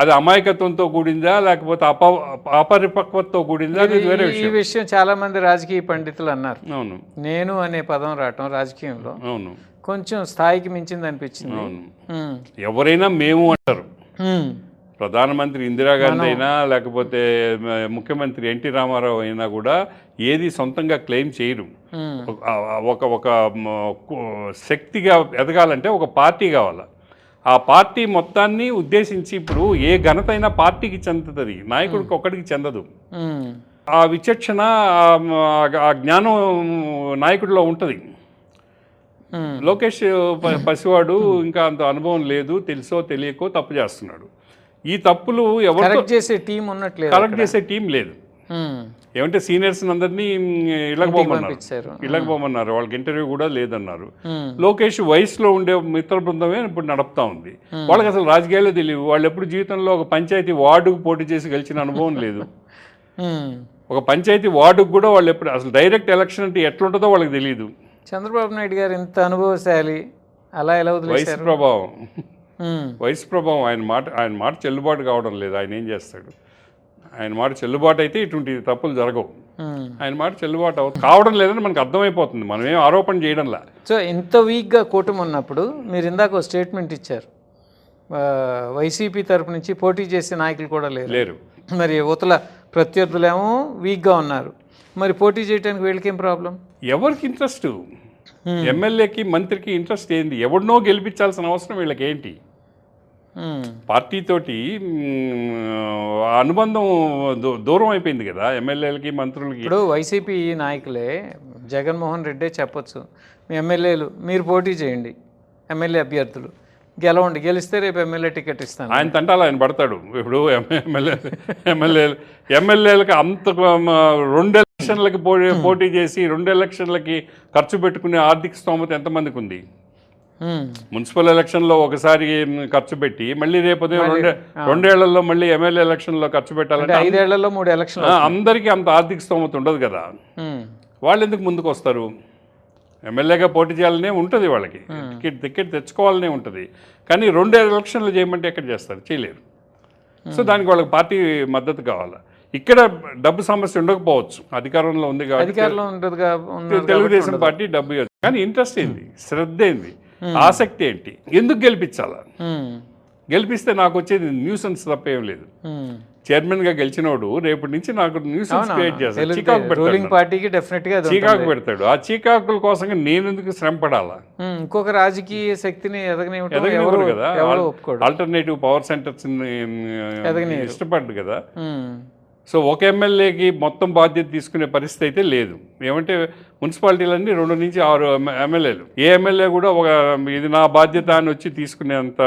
అది అమాయకత్వంతో కూడిందా లేకపోతే అపరిపక్వతతో కూడిందా అనేది వేరే
ఈ
విషయం.
విషయం చాలా మంది రాజకీయ పండితులు అన్నారు.
అవును,
నేను అనే పదం రావటం రాజకీయంలో
అవును,
కొంచెం స్థాయికి మించింది అనిపించింది.
అవును. ఎవరైనా మేము అంటారు. ప్రధానమంత్రి ఇందిరాగాంధీ అయినా లేకపోతే ముఖ్యమంత్రి ఎన్టీ రామారావు అయినా కూడా ఏది సొంతంగా క్లెయిమ్ చేయరు. ఒక శక్తిగా ఎదగాలంటే ఒక పార్టీ కావాలి. ఆ పార్టీ మొత్తాన్ని ఉద్దేశించి ఇప్పుడు ఏ ఘనత అయినా పార్టీకి చెందుతుంది, నాయకుడికి ఒక్కడికి చెందదు. ఆ విచక్షణ ఆ జ్ఞానం నాయకుడిలో ఉంటుంది. లోకేష్ పసివాడు, ఇంకా అంత అనుభవం లేదు, తెలుసో తెలియకో తప్పు చేస్తున్నాడు. ఈ తప్పులు ఎవరు
కరెక్ట్ చేసే టీం ఉన్నట్లేదు,
కరెక్ట్ చేసే టీం లేదు. ఏమంటే సీనియర్స్ అందరినీ ఇళ్ళకి పోమన్నారు, వాళ్ళకి ఇంటర్వ్యూ కూడా లేదన్నారు. లోకేష్ వయసులో ఉండే మిత్ర బృందమే ఇప్పుడు నడుపుతా ఉంది. వాళ్ళకి అసలు రాజకీయాలే తెలియవు. వాళ్ళు ఎప్పుడు జీవితంలో ఒక పంచాయతీ వార్డుకు పోటీ చేసి గెలిచిన అనుభవం లేదు. ఒక పంచాయతీ వార్డుకు కూడా వాళ్ళు ఎప్పుడు అసలు డైరెక్ట్ ఎలక్షన్ అంటే ఎట్లుంటుందో వాళ్ళకి తెలియదు.
చంద్రబాబు నాయుడు గారు ఇంత అనుభవశాలి, అలా ఎలా
వయసు ప్రభావం ఆయన మాట చెల్లుబాటు కావడం లేదు. ఆయన ఏం చేస్తాడు? ఆయన మాట చెల్లుబాటు అయితే ఇటువంటి తప్పులు జరగవు. ఆయన మాట చెల్లుబాటు కావడం లేదని మనకు అర్థమైపోతుంది. మనం ఏం ఆరోపణ చేయడంలా.
సో ఇంత వీక్గా కూటమి ఉన్నప్పుడు మీరు ఇందాక ఒక స్టేట్మెంట్ ఇచ్చారు, వైసీపీ తరపు నుంచి పోటీ చేసే నాయకులు కూడా లేరు. మరి యువతల ప్రత్యర్థులేమో వీక్గా ఉన్నారు, మరి పోటీ చేయడానికి వీళ్ళకేం ప్రాబ్లం?
ఎవరికి ఇంట్రెస్ట్? ఎమ్మెల్యేకి మంత్రికి ఇంట్రెస్ట్ ఏంది? ఎవరినో గెలిపించాల్సిన అవసరం వీళ్ళకి ఏంటి? పార్టీతోటి అనుబంధం దూరం అయిపోయింది కదా ఎమ్మెల్యేలకి మంత్రులకి.
ఇప్పుడు వైసీపీ నాయకులే, జగన్మోహన్ రెడ్డే చెప్పొచ్చు, మీ ఎమ్మెల్యేలు మీరు పోటీ చేయండి, ఎమ్మెల్యే అభ్యర్థులు గెలిస్తే రేపు ఎమ్మెల్యే టికెట్ ఇస్తాను.
ఆయన తంటాలు ఆయన పడతాడు. ఇప్పుడు ఎమ్మెల్యేలకి అంత 2 ఎలక్షన్లకి పోటీ చేసి 2 ఎలక్షన్లకి ఖర్చు పెట్టుకునే ఆర్థిక స్తోమత ఎంతమందికి ఉంది? మున్సిపల్ ఎలక్షన్లో ఒకసారి ఖర్చు పెట్టి మళ్ళీ రేపు 2 ఏళ్లలో మళ్ళీ ఎమ్మెల్యే ఎలక్షన్లో ఖర్చు పెట్టాలంటే
5 ఏళ్లలో 3 ఎలక్షన్లు
అందరికీ అంత ఆర్థిక స్తోమత ఉండదు కదా. వాళ్ళు ఎందుకు ముందుకు వస్తారు? ఎమ్మెల్యేగా పోటీ చేయాలనే ఉంటుంది వాళ్ళకి, టికెట్ తెచ్చుకోవాలనే ఉంటుంది. కానీ 2 ఎలక్షన్లు చేయమంటే ఎక్కడ చేస్తారు? చేయలేరు. సో దానికి వాళ్ళకి పార్టీ మద్దతు కావాలి. ఇక్కడ డబ్బు సమస్య ఉండకపోవచ్చు, అధికారంలో ఉంది కాబట్టి తెలుగుదేశం పార్టీ డబ్బు ఇవ్వచ్చు. కానీ ఇంట్రెస్ట్ ఏంది? శ్రద్ధ ఏంది? ఆసక్తి ఏంటి? ఎందుకు గెలిపించాలా? గెలిపిస్తే నాకు వచ్చేది న్యూసెన్స్ తప్ప ఏం లేదు. చైర్మన్గా గెలిచినోడు రేపటి నుంచి నాకు న్యూసెన్స్ క్రియేట్ చేస్తాడు, చీకాకు పెడతాడు. ఆ చీకాకుల కోసం నేను ఎందుకు శ్రమ పడాలా?
ఇంకొక రాజకీయ శక్తిని
ఎదగనివ్వరు కదా. ఆల్టర్నేటివ్ పవర్ సెంటర్స్ ఇష్టపడ్డు కదా. సో ఒక ఎమ్మెల్యేకి మొత్తం బాధ్యత తీసుకునే పరిస్థితి అయితే లేదు. ఏమంటే మున్సిపాలిటీలన్నీ 2 నుంచి 6 ఎమ్మెల్యేలు. ఏ ఎమ్మెల్యే కూడా ఇది నా బాధ్యత అని వచ్చి తీసుకునేంత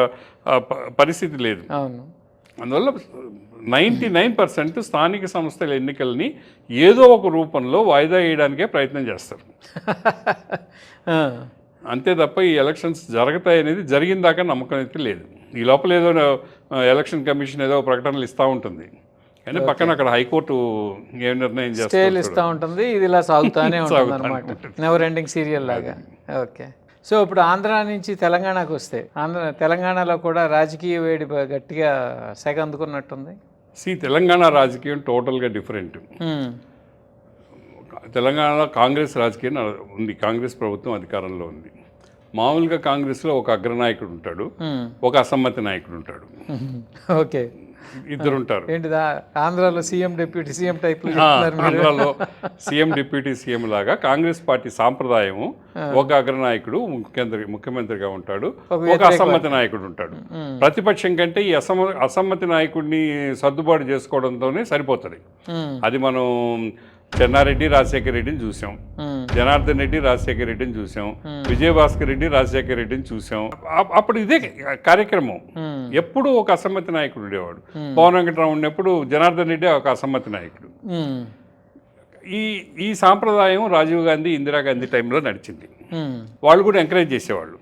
పరిస్థితి లేదు. అందువల్ల 99% స్థానిక సంస్థల ఎన్నికల్ని ఏదో ఒక రూపంలో వాయిదా వేయడానికే ప్రయత్నం చేస్తారు. అంతే తప్ప ఈ ఎలక్షన్స్ జరుగుతాయనేది జరిగిన దాకా నమ్మకం అయితే లేదు. ఈ లోపల ఏదో ఎలక్షన్ కమిషన్ ఏదో ప్రకటనలు ఇస్తూ ఉంటుంది, కానీ పక్కన అక్కడ హైకోర్టు ఏం నిర్ణయం
ఇస్తూ ఉంటుంది. ఇది ఇలా సాగుతూనే ఉంటుంది అన్నమాట, నెవర్ ఎండింగ్ సీరియల్ లాగా. ఓకే. సో ఇప్పుడు ఆంధ్ర నుంచి తెలంగాణకు వస్తే, తెలంగాణలో కూడా రాజకీయ వేడి గట్టిగా సెగ అందుకున్నట్టుంది.
తెలంగాణ రాజకీయం టోటల్గా డిఫరెంట్. తెలంగాణలో కాంగ్రెస్ రాజకీయం ఉంది, కాంగ్రెస్ ప్రభుత్వం అధికారంలో ఉంది. మామూలుగా కాంగ్రెస్లో ఒక అగ్రనాయకుడు ఉంటాడు, ఒక అసమ్మతి నాయకుడు ఉంటాడు.
ఓకే,
ఇద్దరు ఉంటారు.
ఏంటిదా ఆంధ్రాలో సీఎం డిప్యూటీ సీఎం టైప్?
ఆంధ్రాలో సీఎం డిప్యూటీ సీఎం లాగా కాంగ్రెస్ పార్టీ సాంప్రదాయం, ఒక అగ్రనాయకుడు ముఖ్యమంత్రిగా ఉంటాడు, ఒక అసమ్మతి నాయకుడు ఉంటాడు. ప్రతిపక్షం కంటే ఈ అసమ్మతి నాయకుడిని సర్దుబాటు చేసుకోవడంతోనే సరిపోతుంది. అది మనం చెన్నారెడ్డి రాజశేఖర రెడ్డిని చూసాం, జనార్దన్ రెడ్డి రాజశేఖర రెడ్డిని చూసాం, విజయభాస్కర్ రెడ్డి రాజశేఖర రెడ్డిని చూసాం. అప్పుడు ఇదే కార్యక్రమం. ఎప్పుడు ఒక అసమ్మతి నాయకుడు ఉండేవాడు. పవన్ వెంకటరావు ఉన్నప్పుడు జనార్దన్ రెడ్డి ఒక అసమ్మతి నాయకుడు. ఈ సాంప్రదాయం రాజీవ్ గాంధీ ఇందిరాగాంధీ టైంలో నడిచింది. వాళ్ళు కూడా ఎంకరేజ్ చేసేవాళ్ళు.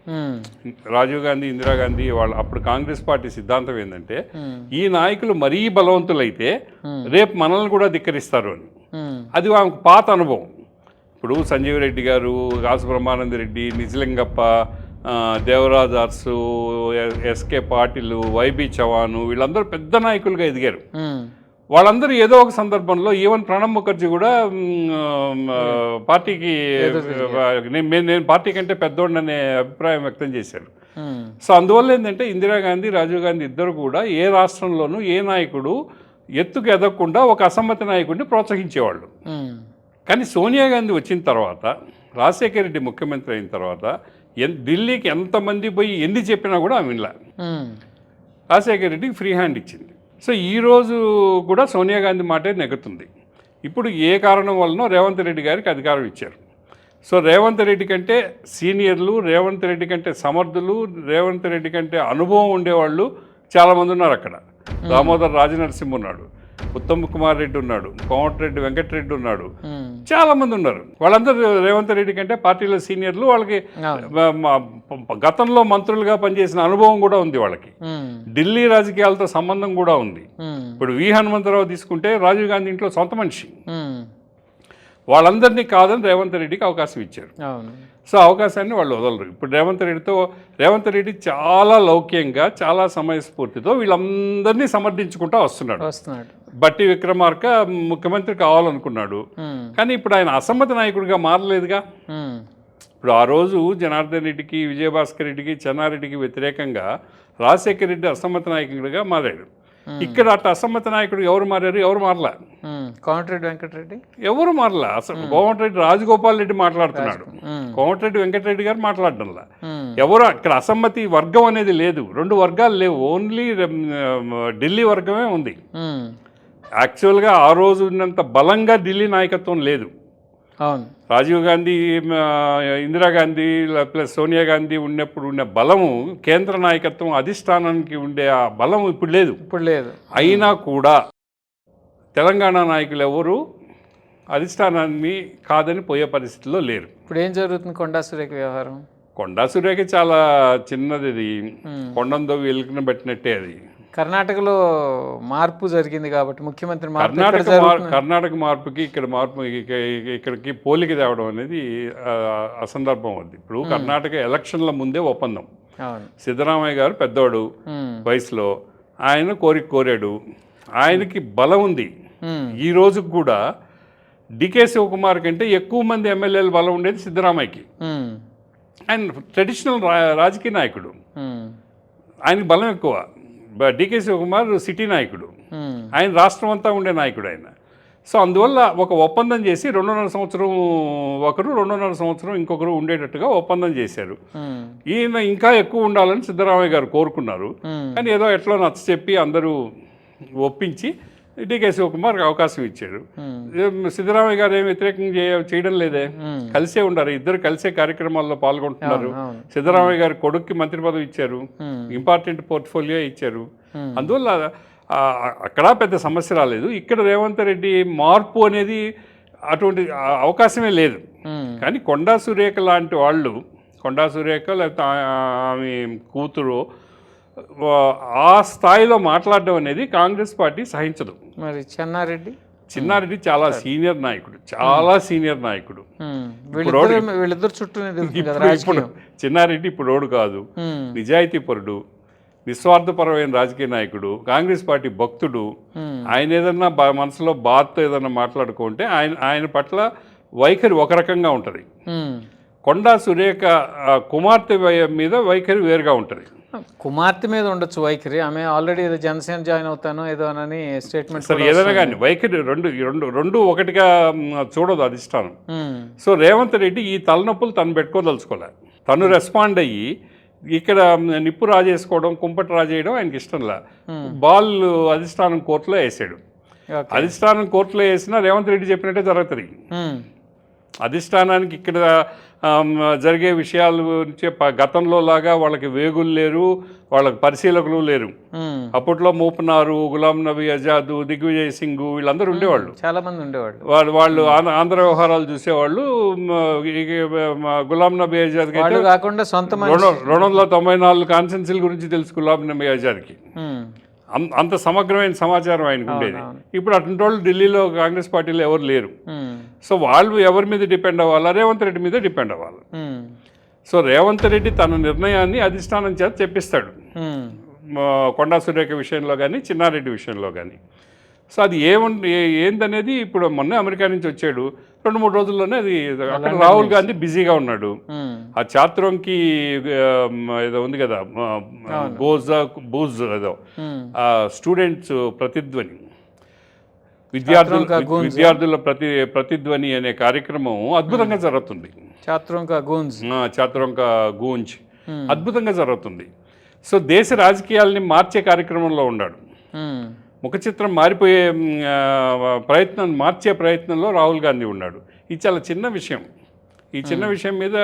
రాజీవ్ గాంధీ ఇందిరాగాంధీ వాళ్ళు అప్పుడు కాంగ్రెస్ పార్టీ సిద్ధాంతం ఏంటంటే ఈ నాయకులు మరీ బలవంతులైతే రేపు మనల్ని కూడా ధిక్కరిస్తారు అని. అది ఆమెకు పాత అనుభవం. ఇప్పుడు సంజీవ్ రెడ్డి గారు, రాసు బ్రహ్మానంద రెడ్డి, నిజలింగప్ప, దేవరాజ్ అర్సు, ఎస్కే పాటిల్, వైబి చవాను వీళ్ళందరూ పెద్ద నాయకులుగా ఎదిగారు. వాళ్ళందరూ ఏదో ఒక సందర్భంలో ఈవెన్ ప్రణబ్ ముఖర్జీ కూడా పార్టీకి నేను పార్టీ కంటే పెద్దోడనే అభిప్రాయం వ్యక్తం చేశారు. సో అందువల్ల ఏంటంటే ఇందిరాగాంధీ, రాజీవ్ గాంధీ ఇద్దరు కూడా ఏ రాష్ట్రంలోనూ ఏ నాయకుడు ఎత్తుకు ఎదగకుండా ఒక అసమ్మతి నాయకుడిని ప్రోత్సహించేవాళ్ళు. కానీ సోనియా గాంధీ వచ్చిన తర్వాత, రాజశేఖర రెడ్డి ముఖ్యమంత్రి అయిన తర్వాత ఢిల్లీకి ఎంతమంది పోయి ఎన్ని చెప్పినా కూడా ఆమె వినలా. రాజశేఖర రెడ్డికి ఫ్రీ హ్యాండ్ ఇచ్చింది. సో ఈరోజు కూడా సోనియా గాంధీ మాటే నెగ్గుతుంది. ఇప్పుడు ఏ కారణం వలనో రేవంత్ రెడ్డి గారికి అధికారం ఇచ్చారు. సో రేవంత్ రెడ్డి కంటే సీనియర్లు, రేవంత్ రెడ్డి కంటే సమర్థులు, రేవంత్ రెడ్డి కంటే అనుభవం ఉండేవాళ్ళు చాలామంది ఉన్నారు అక్కడ. దామోదర్ రాజనరసింహ ఉన్నాడు, ఉత్తమ్ కుమార్ రెడ్డి ఉన్నాడు, కోమటిరెడ్డి వెంకటరెడ్డి ఉన్నాడు, చాలా మంది ఉన్నారు. వాళ్ళందరూ రేవంత్ రెడ్డి కంటే పార్టీలో సీనియర్లు. వాళ్ళకి గతంలో మంత్రులుగా పనిచేసిన అనుభవం కూడా ఉంది. వాళ్ళకి ఢిల్లీ రాజకీయాలతో సంబంధం కూడా ఉంది. ఇప్పుడు వి హనుమంతరావు తీసుకుంటే రాజీవ్ గాంధీ ఇంట్లో సొంత మనిషి. వాళ్ళందరినీ కాదని రేవంత్ రెడ్డికి అవకాశం ఇచ్చారు. సో అవకాశాన్ని వాళ్ళు వదలరు. ఇప్పుడు రేవంత్ రెడ్డి చాలా లౌక్యంగా, చాలా సమయస్ఫూర్తితో వీళ్ళందరినీ సమర్థించుకుంటూ వస్తున్నాడు. బట్టి విక్రమార్క ముఖ్యమంత్రి కావాలనుకున్నాడు, కానీ ఇప్పుడు ఆయన అసమ్మతి నాయకుడిగా మారలేదుగా. ఇప్పుడు ఆ రోజు జనార్దన్ రెడ్డికి, విజయభాస్కర్ రెడ్డికి, చెన్నారెడ్డికి వ్యతిరేకంగా రాజశేఖర రెడ్డి అసమ్మతి నాయకుడిగా మారాడు. ఇక్కడ అట్లా అసమ్మతి నాయకుడు ఎవరు మారారు? ఎవరు మారలా.
కోమటిరెడ్డి వెంకటరెడ్డి ఎవరు
మారలా. అసలు కోమటిరెడ్డి రాజగోపాల్ రెడ్డి మాట్లాడుతున్నాడు, కోమటిరెడ్డి వెంకటరెడ్డి గారు మాట్లాడడంలా. ఎవరు అక్కడ అసమ్మతి వర్గం అనేది లేదు, రెండు వర్గాలు లేవు, ఓన్లీ ఢిల్లీ వర్గమే ఉంది. యాక్చువల్గా ఆ రోజు ఉన్నంత బలంగా ఢిల్లీ నాయకత్వం లేదు. రాజీవ్ గాంధీ, ఇందిరాగాంధీ ప్లస్ సోనియా గాంధీ ఉన్నప్పుడు ఉన్న బలము, కేంద్ర నాయకత్వం అధిష్టానానికి ఉండే ఆ బలం ఇప్పుడు లేదు. అయినా కూడా తెలంగాణ నాయకులు ఎవరు అధిష్టానాన్ని కాదని పోయే పరిస్థితిలో లేరు.
ఇప్పుడు ఏం జరుగుతుంది కొండా సురేఖ వ్యవహారం?
కొండా సురేఖ చాలా చిన్నది. అది కొండందో వెలుగున పెట్టినట్టే. అది
కర్ణాటకలో మార్పు జరిగింది కాబట్టి ముఖ్యమంత్రి
కర్ణాటక మార్పుకి ఇక్కడికి పోలిక తేవడం అనేది అసందర్భం ఉంది. ఇప్పుడు కర్ణాటక ఎలక్షన్ల ముందే ఒప్పందం. సిద్ధరామయ్య గారు పెద్దవాడు వయసులో, ఆయన కోరాడు, ఆయనకి బలం ఉంది. ఈ రోజుకు కూడా డికే శివకుమార్ కంటే ఎక్కువ మంది ఎమ్మెల్యేలు బలం ఉండేది సిద్ధరామయ్యకి. ఆయన ట్రెడిషనల్ రాజకీయ నాయకుడు, ఆయనకి బలం ఎక్కువ. డికే శివకుమార్ సిటీ నాయకుడు, ఆయన రాష్ట్రం అంతా ఉండే నాయకుడు ఆయన. సో అందువల్ల ఒక ఒప్పందం చేసి 2.5 సంవత్సరం ఒకరు, 2.5 సంవత్సరం ఇంకొకరు ఉండేటట్టుగా ఒప్పందం చేశారు. ఈయన ఇంకా ఎక్కువ ఉండాలని సిద్ధరామయ్య గారు కోరుకున్నారు. కానీ ఏదో ఎట్లా నచ్చ చెప్పి అందరూ ఒప్పించి డికే శివకుమార్కి అవకాశం ఇచ్చారు. సిద్ధరామయ్య గారు ఏం వ్యతిరేకం చేయడం లేదే, కలిసే ఉండారు, ఇద్దరు కలిసే కార్యక్రమాల్లో పాల్గొంటున్నారు. సిద్ధరామయ్య గారి కొడుక్కి మంత్రి పదవి ఇచ్చారు, ఇంపార్టెంట్ పోర్ట్ఫోలియో ఇచ్చారు. అందువల్ల అక్కడ పెద్ద సమస్య రాలేదు. ఇక్కడ రేవంత్ రెడ్డి మార్పు అనేది అటువంటి అవకాశమే లేదు. కానీ కొండా సురేఖ లాంటి వాళ్ళు, కొండా సురేఖ లేకపోతే ఆమె కూతురు ఆ స్థాయిలో మాట్లాడడం అనేది కాంగ్రెస్ పార్టీ సహించదు.
మరి
చిన్నారెడ్డి చాలా సీనియర్ నాయకుడు.
వీళ్ళిద్దరు చుట్టూ
ఇప్పుడు చిన్నారెడ్డి ఇప్పుడు ఓడు కాదు, నిజాయితీ పరుడు, నిస్వార్థపరమైన రాజకీయ నాయకుడు, కాంగ్రెస్ పార్టీ భక్తుడు. ఆయన ఏదన్నా మనసులో బాధతో ఏదన్నా మాట్లాడుకుంటే ఆయన పట్ల వైఖరి ఒక రకంగా ఉంటుంది. కొండా సురేఖ కుమార్తె మీద వైఖరి వేరుగా ఉంటుంది.
కుమార్తె మీద ఉండొచ్చు వైఖరి, ఆమె ఆల్రెడీ ఏదో జనసేన జాయిన్ అవుతాను ఏదో అని స్టేట్మెంట్.
సరే ఏదైనా కానీ వైఖరి రెండు ఒకటిగా చూడదు అధిష్టానం. సో రేవంత్ రెడ్డి ఈ తలనొప్పులు తను పెట్టుకోదలుచుకోలే. తను రెస్పాండ్ అయ్యి ఇక్కడ నిప్పు రాజేసుకోవడం, కుంపటి రాజేయడం ఆయనకి ఇష్టంలా. బాల్ అధిష్టానం కోర్టులో వేసాడు.
ఓకే.
అధిష్టానం కోర్టులో వేసినా రేవంత్ రెడ్డి చెప్పినట్టే జరుగుతుంది. అధిష్టానానికి ఇక్కడ జరిగే విషయాల గురించి గతంలో లాగా వాళ్ళకి వేగులు లేరు, వాళ్ళకి పరిశీలకులు లేరు. అప్పట్లో మూపనారు, గులాం నబీ ఆజాద్, దిగ్విజయ్ సింగ్ వీళ్ళందరూ ఉండేవాళ్ళు,
చాలా మంది ఉండేవాళ్ళు.
వాళ్ళు ఆంధ్ర వ్యవహారాలు చూసేవాళ్ళు. గులాం నబీ ఆజాద్
వాళ్ళు కాకుండా సొంత
294 కాన్స్టిట్యున్సీల గురించి తెలుసు గులాం నబీ ఆజాద్కి. అంత సమగ్రమైన సమాచారం ఆయనకు ఉండేది. ఇప్పుడు అటువంటి వాళ్ళు ఢిల్లీలో కాంగ్రెస్ పార్టీలో ఎవరు లేరు. సో వాళ్ళు ఎవరి మీద డిపెండ్ అవ్వాలా? రేవంత్ రెడ్డి మీద డిపెండ్ అవ్వాలి. సో రేవంత్ రెడ్డి తన నిర్ణయాన్ని అధిష్టానం చేత చెప్పిస్తాడు, కొండా సురేఖ విషయంలో కానీ చిన్నారెడ్డి విషయంలో కానీ. సో అది ఏందనేది ఇప్పుడు మొన్న అమెరికా నుంచి వచ్చాడు, 2-3 రోజుల్లోనే అది అక్కడ రాహుల్ గాంధీ బిజీగా ఉన్నాడు. ఆ చాత్రోంకి ఏదో ఉంది కదా, బూజ్ ఏదో స్టూడెంట్స్ ప్రతిధ్వని, విద్యార్థుల ప్రతిధ్వని అనే కార్యక్రమం అద్భుతంగా జరుగుతుంది. చాత్రోంక గూంజ్ అద్భుతంగా జరుగుతుంది. సో దేశ రాజకీయాలని మార్చే కార్యక్రమంలో ఉన్నాడు. ముఖ చిత్రం మారిపోయే మార్చే ప్రయత్నంలో రాహుల్ గాంధీ ఉన్నాడు. ఇది చాలా చిన్న విషయం. ఈ చిన్న విషయం మీద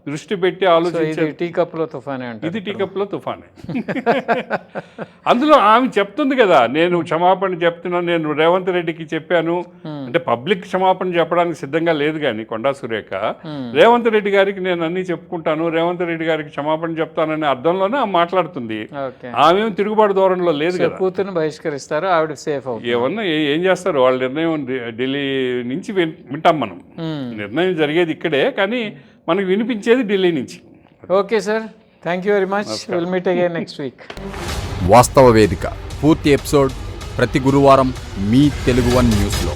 దృష్టి పెట్టి ఆలోచించే
టీ కప్లో తుఫానే అంటే
ఇది టీ కప్లో తుఫానే. అందులో ఆమె చెప్తుంది కదా, నేను క్షమాపణ చెప్తున్నాను, నేను రేవంత్ రెడ్డికి చెప్పాను అంటే పబ్లిక్ క్షమాపణ చెప్పడానికి సిద్ధంగా లేదు. కానీ కొండా సురేఖ రేవంత్ రెడ్డి గారికి నేను అన్నీ చెప్పుకుంటాను, రేవంత్ రెడ్డి గారికి క్షమాపణ చెప్తాననే అర్థంలోనే ఆమె మాట్లాడుతుంది. ఆమె తిరుగుబాటు ధోరణిలో లేదు కదా.
కూతురుని బహిష్కరిస్తారు, ఆవిడ సేఫ్ అవుతుంది.
ఏమన్నా ఏం చేస్తారు వాళ్ళ నిర్ణయం ఢిల్లీ నుంచి వింటాం మనం. నిర్ణయం జరిగేది ఇక్కడే, కానీ మనకు వినిపించేది ఢిల్లీ నుంచి.
Okay sir, thank you very much. Will meet again next week.
వాస్తవ వేదిక పూర్తి ఎపిసోడ్ ప్రతి గురువారం మీ తెలుగు వన్ న్యూస్లో.